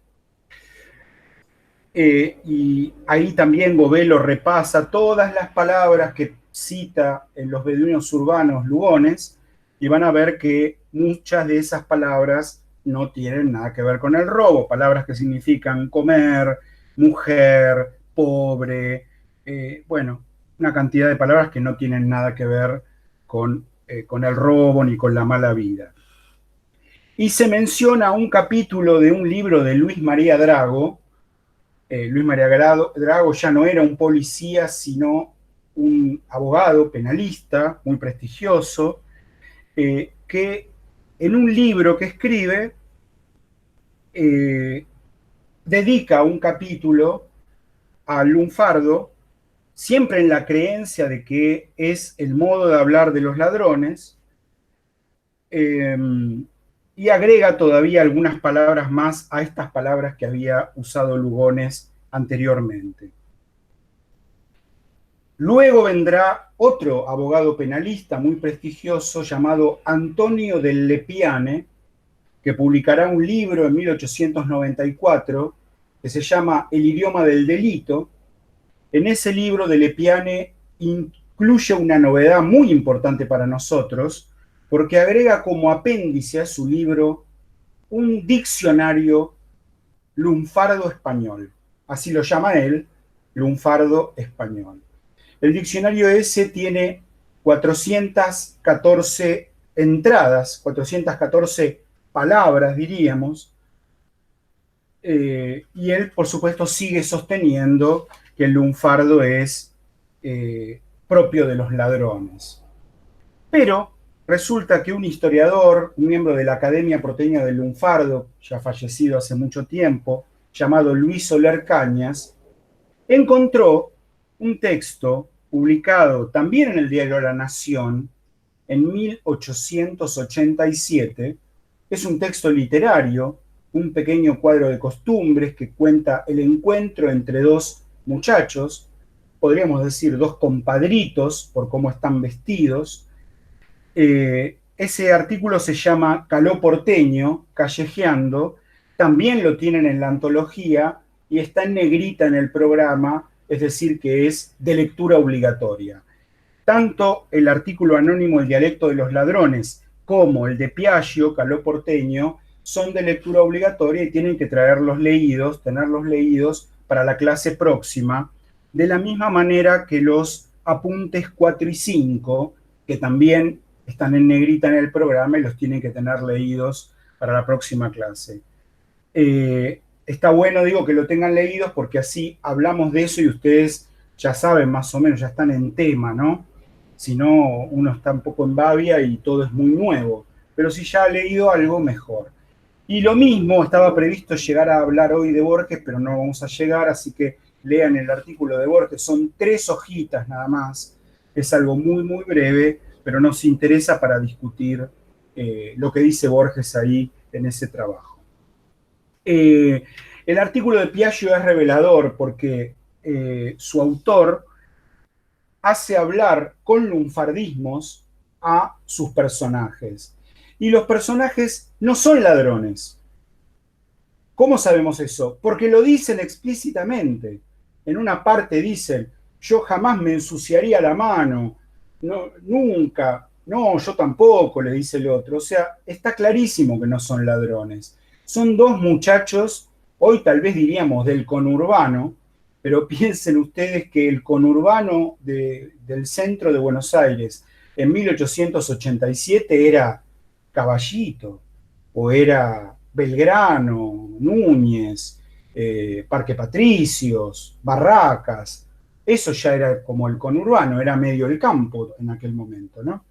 Y ahí también Govelo repasa todas las palabras que cita en Los beduinos urbanos Lugones, y van a ver que muchas de esas palabras no tienen nada que ver con el robo, palabras que significan comer, mujer, pobre, bueno, una cantidad de palabras que no tienen nada que ver con el robo ni con la mala vida. Y se menciona un capítulo de un libro de Luis María Drago. Luis María Drago ya no era un policía, sino un abogado penalista muy prestigioso, que en un libro que escribe dedica un capítulo al lunfardo, siempre en la creencia de que es el modo de hablar de los ladrones, y agrega todavía algunas palabras más a estas palabras que había usado Lugones anteriormente. Luego vendrá otro abogado penalista muy prestigioso llamado Antonio del Lepiane, que publicará un libro en 1894 que se llama El idioma del delito. En ese libro de Lepiane incluye una novedad muy importante para nosotros, porque agrega como apéndice a su libro un diccionario lunfardo español. Así lo llama él, lunfardo español. El diccionario ese tiene 414 entradas, 414 palabras, diríamos, y él, por supuesto, sigue sosteniendo que el lunfardo es propio de los ladrones. Pero resulta que un historiador, un miembro de la Academia Porteña del Lunfardo, ya fallecido hace mucho tiempo, llamado Luis Soler Cañas, encontró un texto publicado también en el diario La Nación en 1887. Es un texto literario, un pequeño cuadro de costumbres que cuenta el encuentro entre dos muchachos, podríamos decir dos compadritos por cómo están vestidos. Ese artículo se llama Caló Porteño, Callejeando, también lo tienen en la antología y está en negrita en el programa, es decir, que es de lectura obligatoria. Tanto el artículo anónimo El dialecto de los ladrones como el de Piaggio, Caló Porteño, son de lectura obligatoria y tienen que tenerlos leídos para la clase próxima, de la misma manera que los apuntes 4 y 5, que también están en negrita en el programa y los tienen que tener leídos para la próxima clase. Está bueno, digo, que lo tengan leídos porque así hablamos de eso y ustedes ya saben más o menos, ya están en tema, ¿no? Si no, uno está un poco en babia y todo es muy nuevo. Pero si ya ha leído algo, mejor. Y lo mismo, estaba previsto llegar a hablar hoy de Borges, pero no vamos a llegar, así que lean el artículo de Borges. Son 3 hojitas nada más. Es algo muy, muy breve, pero nos interesa para discutir lo que dice Borges ahí en ese trabajo. El artículo de Piaggio es revelador porque su autor hace hablar con lunfardismos a sus personajes. Y los personajes no son ladrones. ¿Cómo sabemos eso? Porque lo dicen explícitamente. En una parte dicen, yo jamás me ensuciaría la mano, no, nunca, no, yo tampoco, le dice el otro. O sea, está clarísimo que no son ladrones. Son 2 muchachos, hoy tal vez diríamos del conurbano, pero piensen ustedes que el conurbano del centro de Buenos Aires en 1887 era Caballito, o era Belgrano, Núñez, Parque Patricios, Barracas. Eso ya era como el conurbano, era medio el campo en aquel momento, ¿no?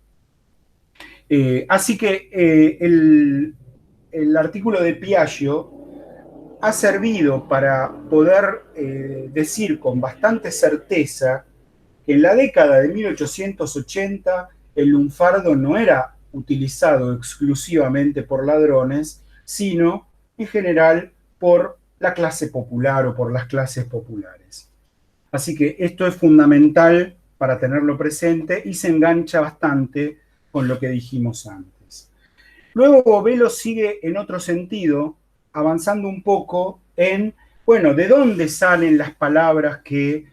Así que el artículo de Piaggio ha servido para poder decir con bastante certeza que en la década de 1880 el lunfardo no era utilizado exclusivamente por ladrones, sino en general por la clase popular o por las clases populares. Así que esto es fundamental para tenerlo presente y se engancha bastante con lo que dijimos antes. Luego Gobelo sigue en otro sentido, avanzando un poco en, bueno, ¿de dónde salen las palabras que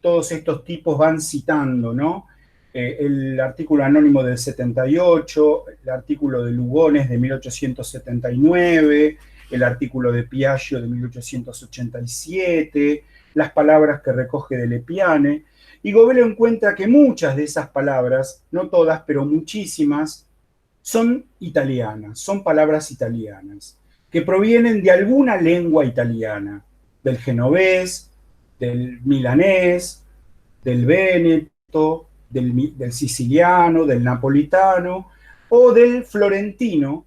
todos estos tipos van citando, ¿no? El artículo anónimo del 78, el artículo de Lugones de 1879, el artículo de Piaggio de 1887, las palabras que recoge de Lepiane, y Gobelo encuentra que muchas de esas palabras, no todas, pero muchísimas, son italianas, son palabras italianas, que provienen de alguna lengua italiana, del genovés, del milanés, del véneto, del siciliano, del napolitano o del florentino,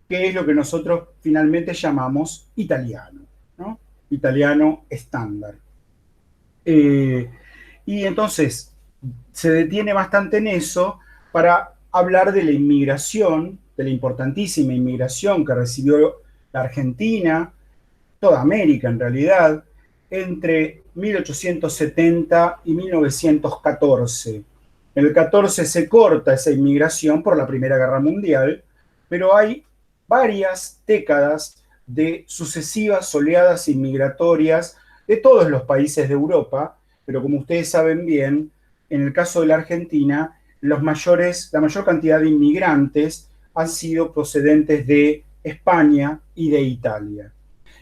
que es lo que nosotros finalmente llamamos italiano, ¿no? Italiano estándar. Y entonces se detiene bastante en eso para hablar de la inmigración, de la importantísima inmigración que recibió la Argentina, toda América en realidad, entre 1870 y 1914. En el 14 se corta esa inmigración por la Primera Guerra Mundial, pero hay varias décadas de sucesivas oleadas inmigratorias de todos los países de Europa, pero como ustedes saben bien, en el caso de la Argentina, la mayor cantidad de inmigrantes han sido procedentes de España y de Italia.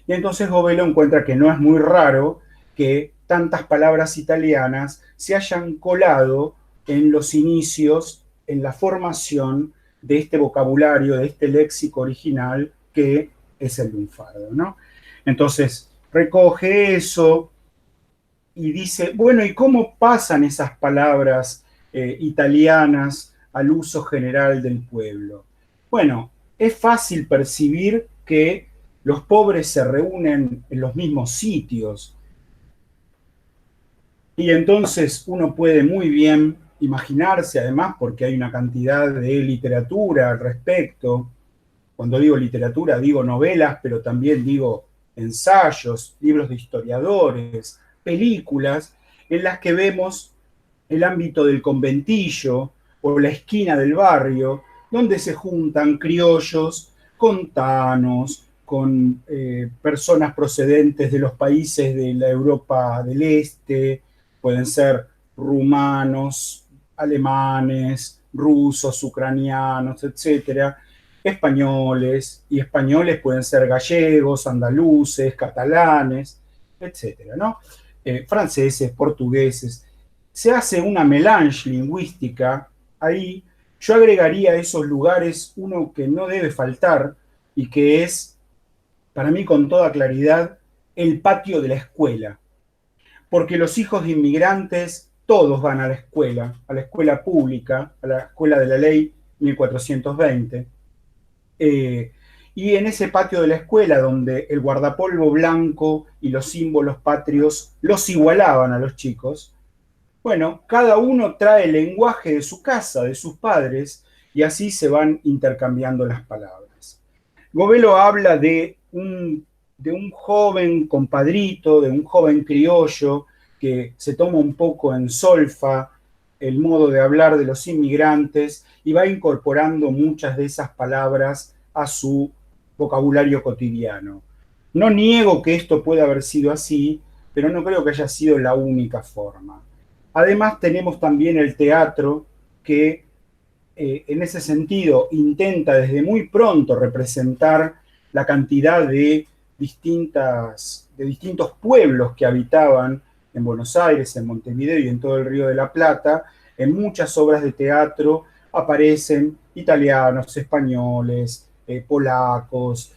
Y entonces Govelo encuentra que no es muy raro que tantas palabras italianas se hayan colado en los inicios, en la formación de este vocabulario, de este léxico original que es el lunfardo, ¿no? Entonces, recoge eso y dice, bueno, ¿y cómo pasan esas palabras italianas al uso general del pueblo? Bueno, es fácil percibir que los pobres se reúnen en los mismos sitios. Y entonces uno puede muy bien imaginarse, además, porque hay una cantidad de literatura al respecto. Cuando digo literatura, digo novelas, pero también digo ensayos, libros de historiadores, películas, en las que vemos el ámbito del conventillo o la esquina del barrio, donde se juntan criollos con tanos, con personas procedentes de los países de la Europa del Este, pueden ser rumanos, alemanes, rusos, ucranianos, etcétera, españoles, y españoles pueden ser gallegos, andaluces, catalanes, etcétera, ¿no? Franceses, portugueses. Se hace una melange lingüística ahí. Yo agregaría a esos lugares uno que no debe faltar y que es, para mí con toda claridad, el patio de la escuela. Porque los hijos de inmigrantes todos van a la escuela pública, a la escuela de la ley 1420. Y en ese patio de la escuela, donde el guardapolvo blanco y los símbolos patrios los igualaban a los chicos, bueno, cada uno trae el lenguaje de su casa, de sus padres, y así se van intercambiando las palabras. Govelo habla de un joven compadrito, de un joven criollo, que se toma un poco en solfa el modo de hablar de los inmigrantes y va incorporando muchas de esas palabras a su vocabulario cotidiano. No niego que esto pueda haber sido así, pero no creo que haya sido la única forma. Además, tenemos también el teatro que en ese sentido intenta desde muy pronto representar la cantidad de distintos pueblos que habitaban en Buenos Aires, en Montevideo y en todo el Río de la Plata. En muchas obras de teatro aparecen italianos, españoles, polacos,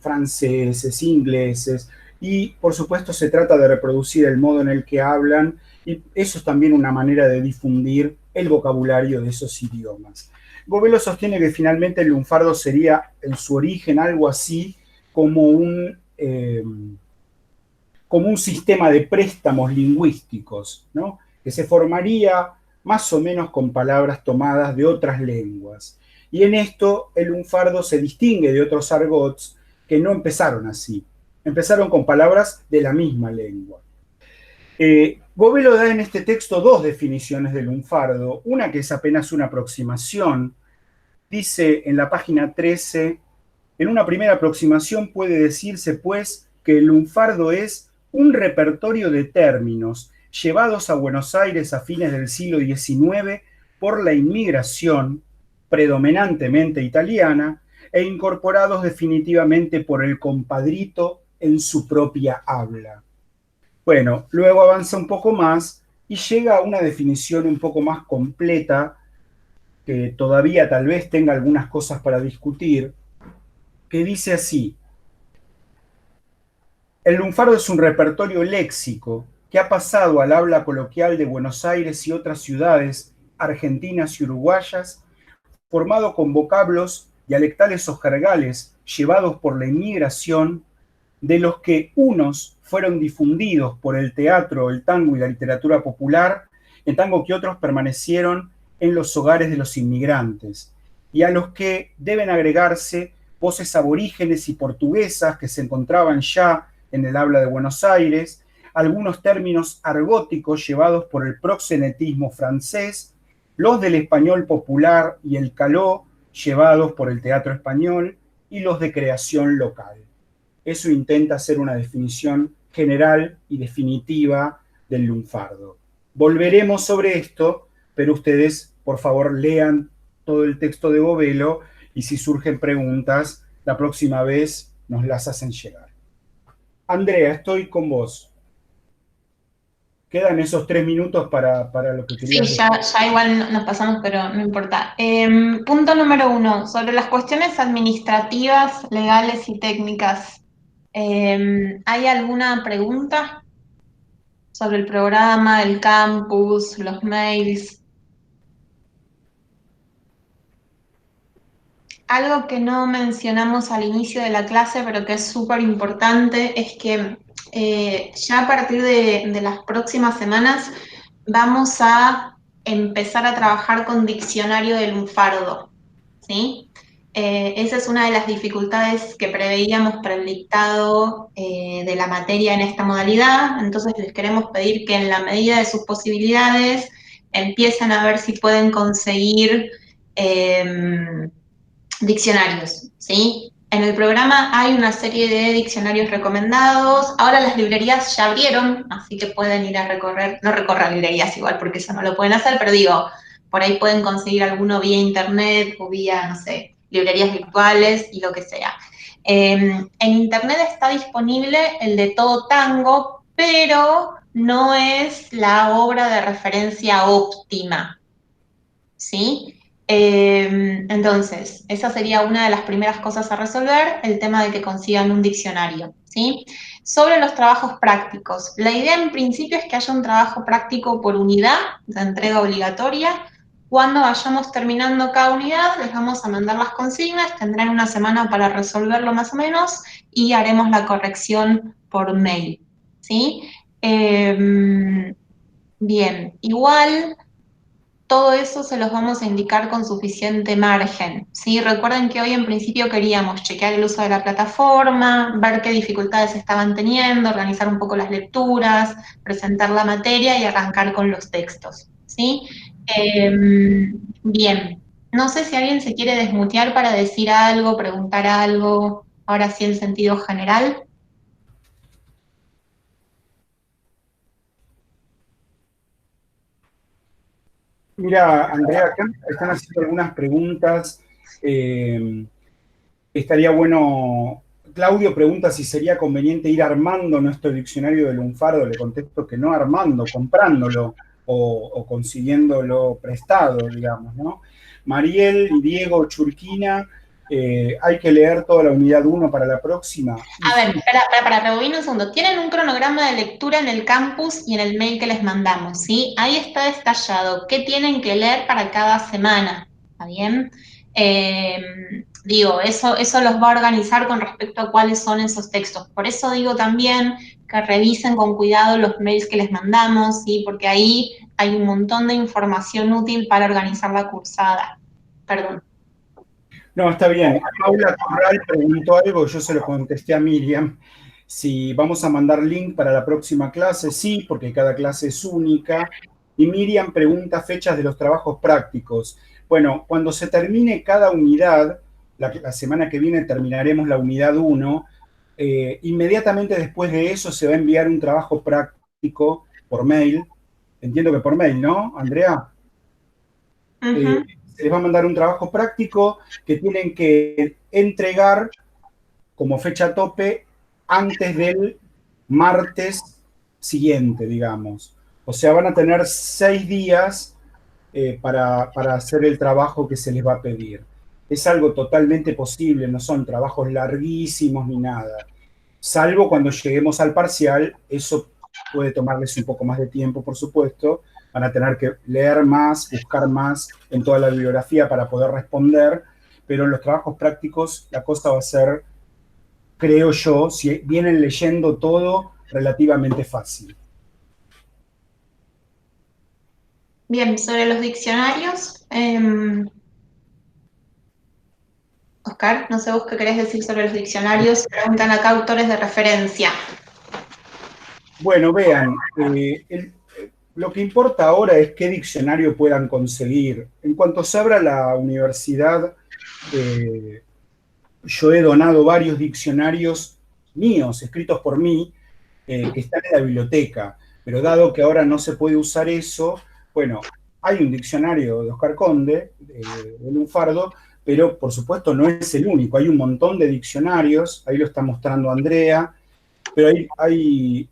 franceses, ingleses, y por supuesto se trata de reproducir el modo en el que hablan, y eso es también una manera de difundir el vocabulario de esos idiomas. Govelo sostiene que finalmente el lunfardo sería en su origen algo así como un sistema de préstamos lingüísticos, ¿no? Que se formaría más o menos con palabras tomadas de otras lenguas. Y en esto el lunfardo se distingue de otros argots que no empezaron así. Empezaron con palabras de la misma lengua. Govelo da en este texto dos definiciones del lunfardo. Una que es apenas una aproximación. Dice en la página 13, en una primera aproximación puede decirse, pues, que el lunfardo es un repertorio de términos llevados a Buenos Aires a fines del siglo XIX por la inmigración, predominantemente italiana, e incorporados definitivamente por el compadrito en su propia habla. Bueno, luego avanza un poco más y llega a una definición un poco más completa, que todavía tal vez tenga algunas cosas para discutir, que dice así: el lunfardo es un repertorio léxico que ha pasado al habla coloquial de Buenos Aires y otras ciudades argentinas y uruguayas, formado con vocablos dialectales o jergales llevados por la inmigración, de los que unos fueron difundidos por el teatro, el tango y la literatura popular, en tanto que otros permanecieron en los hogares de los inmigrantes, y a los que deben agregarse voces aborígenes y portuguesas que se encontraban ya en el habla de Buenos Aires, algunos términos argóticos llevados por el proxenetismo francés, los del español popular y el caló llevados por el teatro español, y los de creación local. Eso intenta hacer una definición general y definitiva del lunfardo. Volveremos sobre esto, pero ustedes, por favor, lean todo el texto de Govelo y si surgen preguntas, la próxima vez nos las hacen llegar. Andrea, estoy con vos. Quedan esos 3 minutos para lo que Sí, querías decir. ya igual nos pasamos, pero no importa. Punto número 1, sobre las cuestiones administrativas, legales y técnicas. ¿Hay alguna pregunta sobre el programa, el campus, los mails? Algo que no mencionamos al inicio de la clase, pero que es súper importante, es que ya a partir de las próximas semanas vamos a empezar a trabajar con diccionario de lunfardo, ¿sí? Esa es una de las dificultades que preveíamos para el dictado de la materia en esta modalidad, entonces les queremos pedir que en la medida de sus posibilidades empiecen a ver si pueden conseguir diccionarios, ¿sí? En el programa hay una serie de diccionarios recomendados. Ahora las librerías ya abrieron, así que pueden ir a recorrer, no recorran librerías igual porque eso no lo pueden hacer, pero digo, por ahí pueden conseguir alguno vía internet o vía, no sé, librerías virtuales y lo que sea. En internet está disponible el de Todo Tango, pero no es la obra de referencia óptima, ¿sí? Entonces, esa sería una de las primeras cosas a resolver, el tema de que consigan un diccionario, ¿sí? Sobre los trabajos prácticos, la idea en principio es que haya un trabajo práctico por unidad de entrega obligatoria. Cuando vayamos terminando cada unidad, les vamos a mandar las consignas, tendrán una semana para resolverlo más o menos y haremos la corrección por mail, ¿sí? Bien, igual todo eso se los vamos a indicar con suficiente margen, ¿sí? Recuerden que hoy en principio queríamos chequear el uso de la plataforma, ver qué dificultades estaban teniendo, organizar un poco las lecturas, presentar la materia y arrancar con los textos, ¿sí? Bien, no sé si alguien se quiere desmutear para decir algo, preguntar algo, ahora sí en sentido general. Mira, Andrea, acá están haciendo algunas preguntas. Estaría bueno. Claudio pregunta si sería conveniente ir armando nuestro diccionario de lunfardo. Le contesto que no armando, comprándolo o consiguiéndolo prestado, digamos, ¿no? Mariel y Diego Churquina, hay que leer toda la unidad 1 para la próxima. A ver, para rebobino un segundo. Tienen un cronograma de lectura en el campus y en el mail que les mandamos, ¿sí? Ahí está detallado qué tienen que leer para cada semana, ¿está bien? Digo, eso los va a organizar con respecto a cuáles son esos textos. Por eso digo también que revisen con cuidado los mails que les mandamos, ¿sí? Porque ahí hay un montón de información útil para organizar la cursada. Perdón. No, está bien. Paula Corral preguntó algo, yo se lo contesté a Miriam. Si vamos a mandar link para la próxima clase, sí, porque cada clase es única. Y Miriam pregunta fechas de los trabajos prácticos. Bueno, cuando se termine cada unidad, la semana que viene terminaremos la unidad 1, inmediatamente después de eso se va a enviar un trabajo práctico por mail. Entiendo que por mail, ¿no, Andrea? Uh-huh. Se les va a mandar un trabajo práctico que tienen que entregar como fecha tope antes del martes siguiente, digamos. O sea, van a tener 6 días para hacer el trabajo que se les va a pedir. Es algo totalmente posible, no son trabajos larguísimos ni nada. Salvo cuando lleguemos al parcial, eso puede tomarles un poco más de tiempo, por supuesto. Van a tener que leer más, buscar más en toda la bibliografía para poder responder, pero en los trabajos prácticos la cosa va a ser, creo yo, si vienen leyendo todo, relativamente fácil. Bien, sobre los diccionarios, Oscar, no sé vos qué querés decir sobre los diccionarios. Preguntan acá autores de referencia. Bueno, vean, lo que importa ahora es qué diccionario puedan conseguir. En cuanto se abra la universidad, yo he donado varios diccionarios míos, escritos por mí, que están en la biblioteca. Pero dado que ahora no se puede usar eso, bueno, hay un diccionario de Oscar Conde, de lunfardo, pero por supuesto no es el único. Hay un montón de diccionarios, ahí lo está mostrando Andrea, pero hay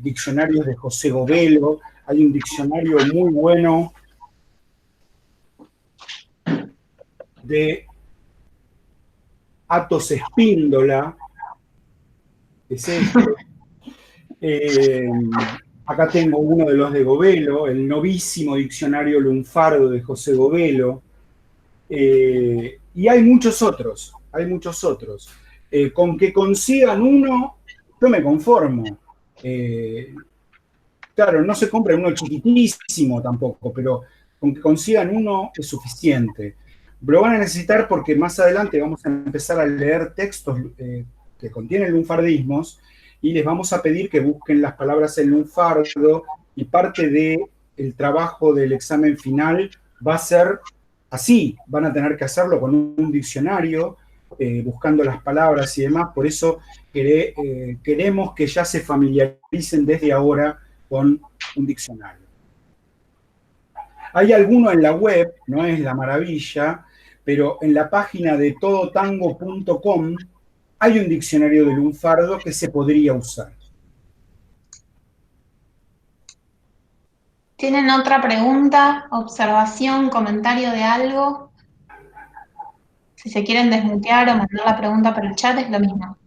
diccionarios de José Govelo, hay un diccionario muy bueno de Atos Espíndola, es este. Acá tengo uno de los de Govelo, el novísimo diccionario lunfardo de José Govelo, y hay muchos otros, hay muchos otros. Con que consigan uno, yo me conformo. Claro, no se compra uno chiquitísimo tampoco, pero con que consigan uno es suficiente. Lo van a necesitar porque más adelante vamos a empezar a leer textos que contienen lunfardismos y les vamos a pedir que busquen las palabras en lunfardo y parte del trabajo del examen final va a ser así, van a tener que hacerlo con un diccionario, buscando las palabras y demás, por eso queremos que ya se familiaricen desde ahora con un diccionario. Hay alguno en la web, no es la maravilla, pero en la página de todotango.com hay un diccionario de lunfardo que se podría usar. ¿Tienen otra pregunta, observación, comentario de algo? Si se quieren desmutear o mandar la pregunta por el chat es lo mismo.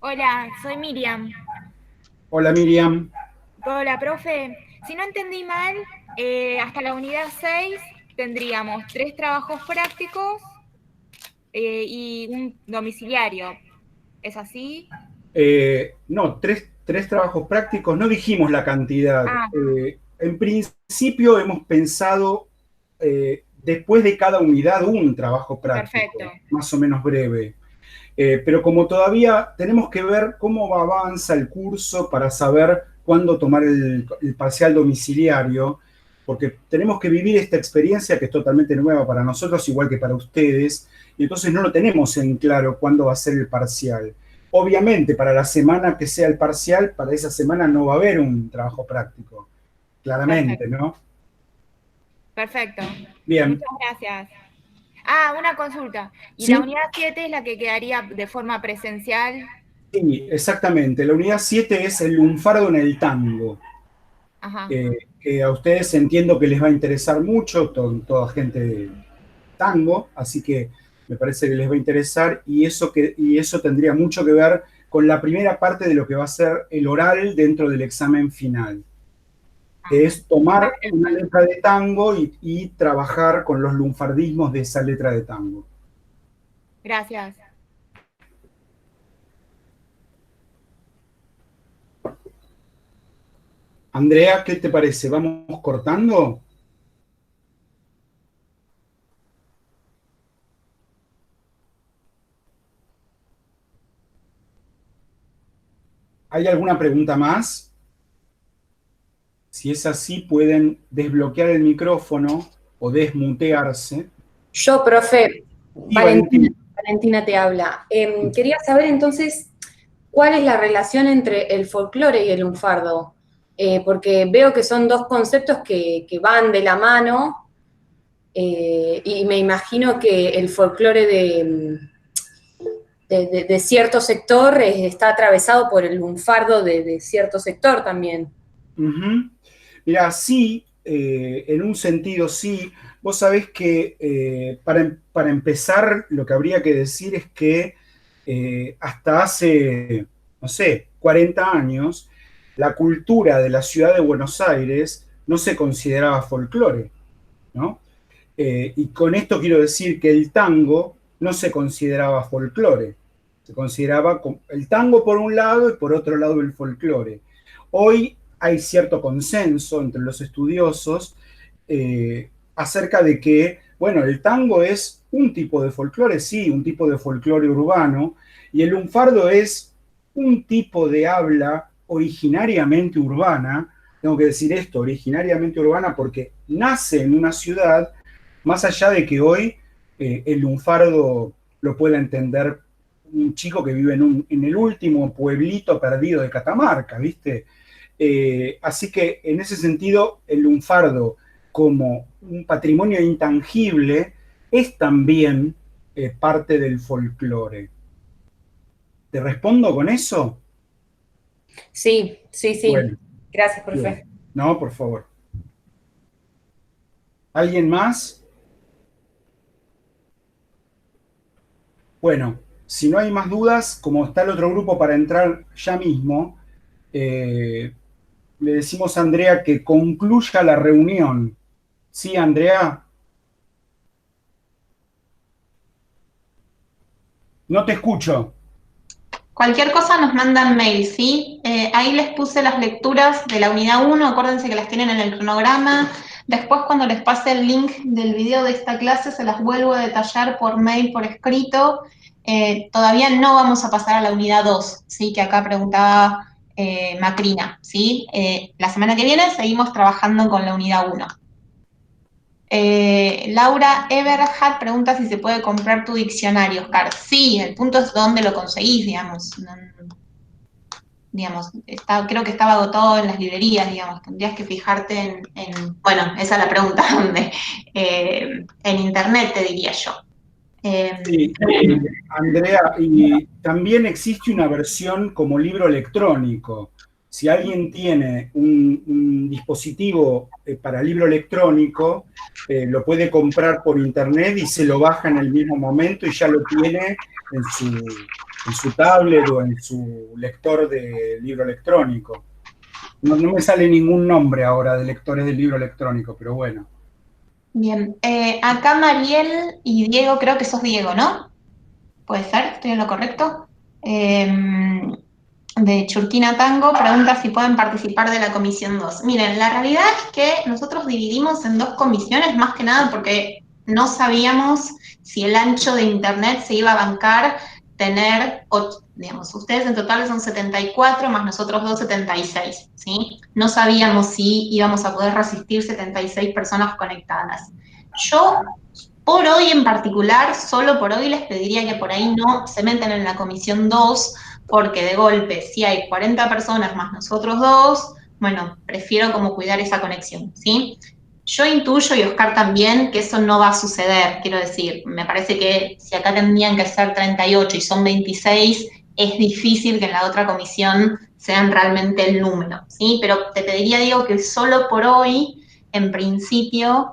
Hola, soy Miriam. Hola Miriam. Hola, profe. Si no entendí mal, hasta la unidad 6 tendríamos 3 trabajos prácticos y un domiciliario. ¿Es así? No, tres trabajos prácticos, no dijimos la cantidad. Ah. En principio hemos pensado después de cada unidad un trabajo práctico, Perfecto. Más o menos breve. Pero como todavía tenemos que ver cómo avanza el curso para saber cuándo tomar el parcial domiciliario, porque tenemos que vivir esta experiencia que es totalmente nueva para nosotros, igual que para ustedes, y entonces no lo tenemos en claro cuándo va a ser el parcial. Obviamente, para la semana que sea el parcial, para esa semana no va a haber un trabajo práctico, claramente, Perfecto. ¿no? Perfecto. Bien. Muchas gracias. Ah, una consulta. ¿Y ¿Sí? la unidad 7 es la que quedaría de forma presencial? Sí, exactamente. La unidad 7 es el lunfardo en el tango. Ajá. Que a ustedes entiendo que les va a interesar mucho, toda gente de tango, así que me parece que les va a interesar y eso tendría mucho que ver con la primera parte de lo que va a ser el oral dentro del examen final, que es tomar una letra de tango y trabajar con los lunfardismos de esa letra de tango. Gracias. Andrea, ¿qué te parece? ¿Vamos cortando? ¿Hay alguna pregunta más? Si es así, pueden desbloquear el micrófono o desmutearse. Yo, profe, Sí, Valentina te habla. Quería saber entonces cuál es la relación entre el folclore y el lunfardo, porque veo que son dos conceptos que van de la mano, y me imagino que el folclore de cierto sector está atravesado por el lunfardo de cierto sector también. Mira, sí, en un sentido sí. Vos sabés que para empezar lo que habría que decir es que hasta hace, no sé, 40 años, la cultura de la ciudad de Buenos Aires no se consideraba folclore, ¿no? Y con esto quiero decir que el tango no se consideraba folclore, se consideraba el tango por un lado y por otro lado el folclore. Hoy hay cierto consenso entre los estudiosos acerca de que, bueno, el tango es un tipo de folclore, sí, un tipo de folclore urbano, y el lunfardo es un tipo de habla originariamente urbana. Tengo que decir esto, originariamente urbana, porque nace en una ciudad, más allá de que hoy el lunfardo lo pueda entender un chico que vive en el último pueblito perdido de Catamarca, ¿viste? Así que en ese sentido, el lunfardo como un patrimonio intangible es también parte del folclore. ¿Te respondo con eso? Sí, sí, sí. Bueno, Gracias, profe. bien. No, por favor. ¿Alguien más? Bueno, si no hay más dudas, como está el otro grupo para entrar ya mismo, le decimos a Andrea que concluya la reunión. ¿Sí, Andrea? No te escucho. Cualquier cosa nos mandan mail, ¿sí? Ahí les puse las lecturas de la unidad 1, acuérdense que las tienen en el cronograma. Después, cuando les pase el link del video de esta clase, se las vuelvo a detallar por mail, por escrito. Todavía no vamos a pasar a la unidad 2, ¿sí? Que acá preguntaba Macrina, ¿sí? La semana que viene seguimos trabajando con la unidad 1. Laura Eberhard pregunta si se puede comprar tu diccionario, Oscar. Sí, el punto es dónde lo conseguís, digamos. Digamos, creo que estaba agotado en las librerías, digamos. Tendrías que fijarte bueno, esa es la pregunta, ¿dónde? En internet, te diría yo. Sí, Andrea, y también existe una versión como libro electrónico. Si alguien tiene un dispositivo para libro electrónico, lo puede comprar por internet y se lo baja en el mismo momento y ya lo tiene en su tablet o en su lector de libro electrónico. No me sale ningún nombre ahora de lectores de libro electrónico, pero bueno. Bien, acá Mariel y Diego, creo que sos Diego, ¿no? ¿Puede ser? ¿Estoy en lo correcto? De Churquina Tango pregunta si pueden participar de la comisión 2. Miren, la realidad es que nosotros dividimos en 2 comisiones, más que nada porque no sabíamos si el ancho de internet se iba a bancar tener, digamos, ustedes en total son 74, más nosotros 2, 76, ¿sí? No sabíamos si íbamos a poder resistir 76 personas conectadas. Yo, por hoy en particular, solo por hoy les pediría que por ahí no se meten en la comisión 2, porque de golpe, si hay 40 personas más nosotros 2, bueno, prefiero como cuidar esa conexión, ¿sí? Yo intuyo, y Oscar también, que eso no va a suceder, quiero decir, me parece que si acá tendrían que ser 38 y son 26, es difícil que en la otra comisión sean realmente el número, ¿sí? Pero te pediría, Diego, que solo por hoy, en principio,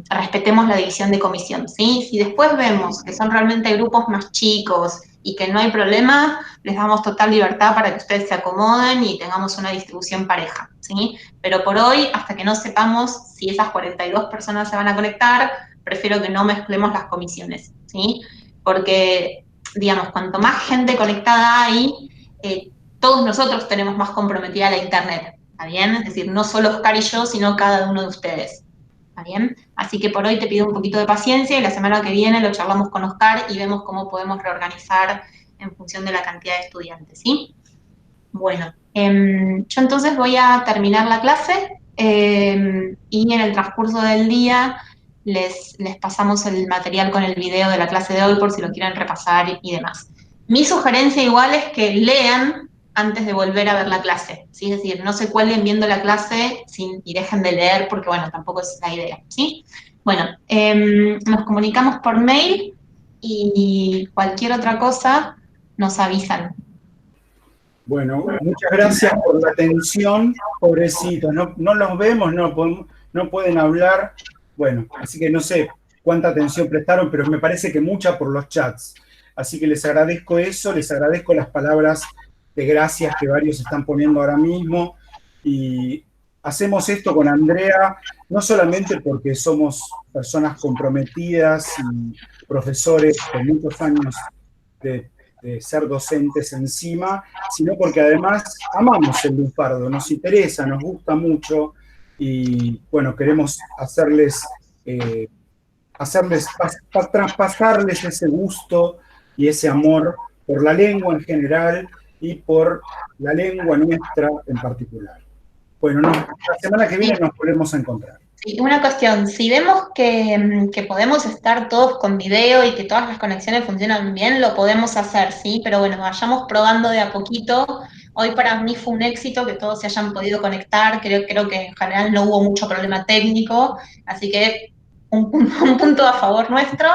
respetemos la división de comisión, ¿sí? Si después vemos que son realmente grupos más chicos y que no hay problema, les damos total libertad para que ustedes se acomoden y tengamos una distribución pareja, ¿sí? Pero por hoy, hasta que no sepamos si esas 42 personas se van a conectar, prefiero que no mezclemos las comisiones, ¿sí? Porque, digamos, cuanto más gente conectada hay, todos nosotros tenemos más comprometida la internet, ¿está bien? Es decir, no solo Oscar y yo, sino cada uno de ustedes. ¿Está bien? Así que por hoy te pido un poquito de paciencia y la semana que viene lo charlamos con Oscar y vemos cómo podemos reorganizar en función de la cantidad de estudiantes, ¿sí? Bueno, yo entonces voy a terminar la clase y en el transcurso del día les pasamos el material con el video de la clase de hoy por si lo quieren repasar y demás. Mi sugerencia igual es que lean antes de volver a ver la clase, ¿sí? Es decir, no se cuelguen viendo la clase y dejen de leer porque, bueno, tampoco es la idea, ¿sí? Bueno, nos comunicamos por mail y cualquier otra cosa nos avisan. Bueno, muchas gracias por la atención, pobrecitos, no los vemos, no pueden hablar, bueno, así que no sé cuánta atención prestaron, pero me parece que mucha por los chats. Así que les agradezco eso, les agradezco las palabras de gracias que varios están poniendo ahora mismo, y hacemos esto con Andrea, no solamente porque somos personas comprometidas y profesores con muchos años de ser docentes encima, sino porque además amamos el lunfardo, nos interesa, nos gusta mucho y bueno, queremos traspasarles ese gusto y ese amor por la lengua en general y por la lengua nuestra en particular. Bueno, la semana que viene nos volvemos a encontrar. Sí, una cuestión, si vemos que podemos estar todos con video y que todas las conexiones funcionan bien, lo podemos hacer, ¿sí? Pero bueno, vayamos probando de a poquito, Hoy para mí fue un éxito que todos se hayan podido conectar, creo que en general no hubo mucho problema técnico, así que un punto a favor nuestro.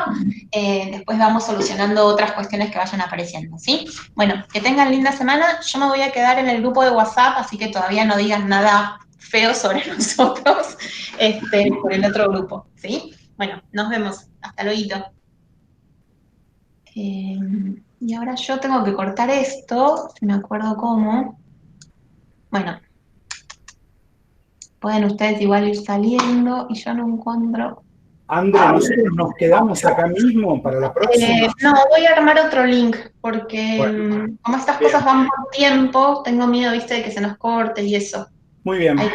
Después vamos solucionando otras cuestiones que vayan apareciendo, ¿sí? Bueno, que tengan linda semana. Yo me voy a quedar en el grupo de WhatsApp, así que todavía no digan nada feo sobre nosotros por el otro grupo, ¿sí? Bueno, nos vemos. Hasta luego. Y ahora yo tengo que cortar esto, si me acuerdo cómo. Bueno, pueden ustedes igual ir saliendo y yo no encuentro. André, nosotros nos quedamos acá mismo para la próxima. No, voy a armar otro link, porque Bueno, como estas bien. cosas van por tiempo, tengo miedo, viste, de que se nos corte y eso. Muy bien. Ahí.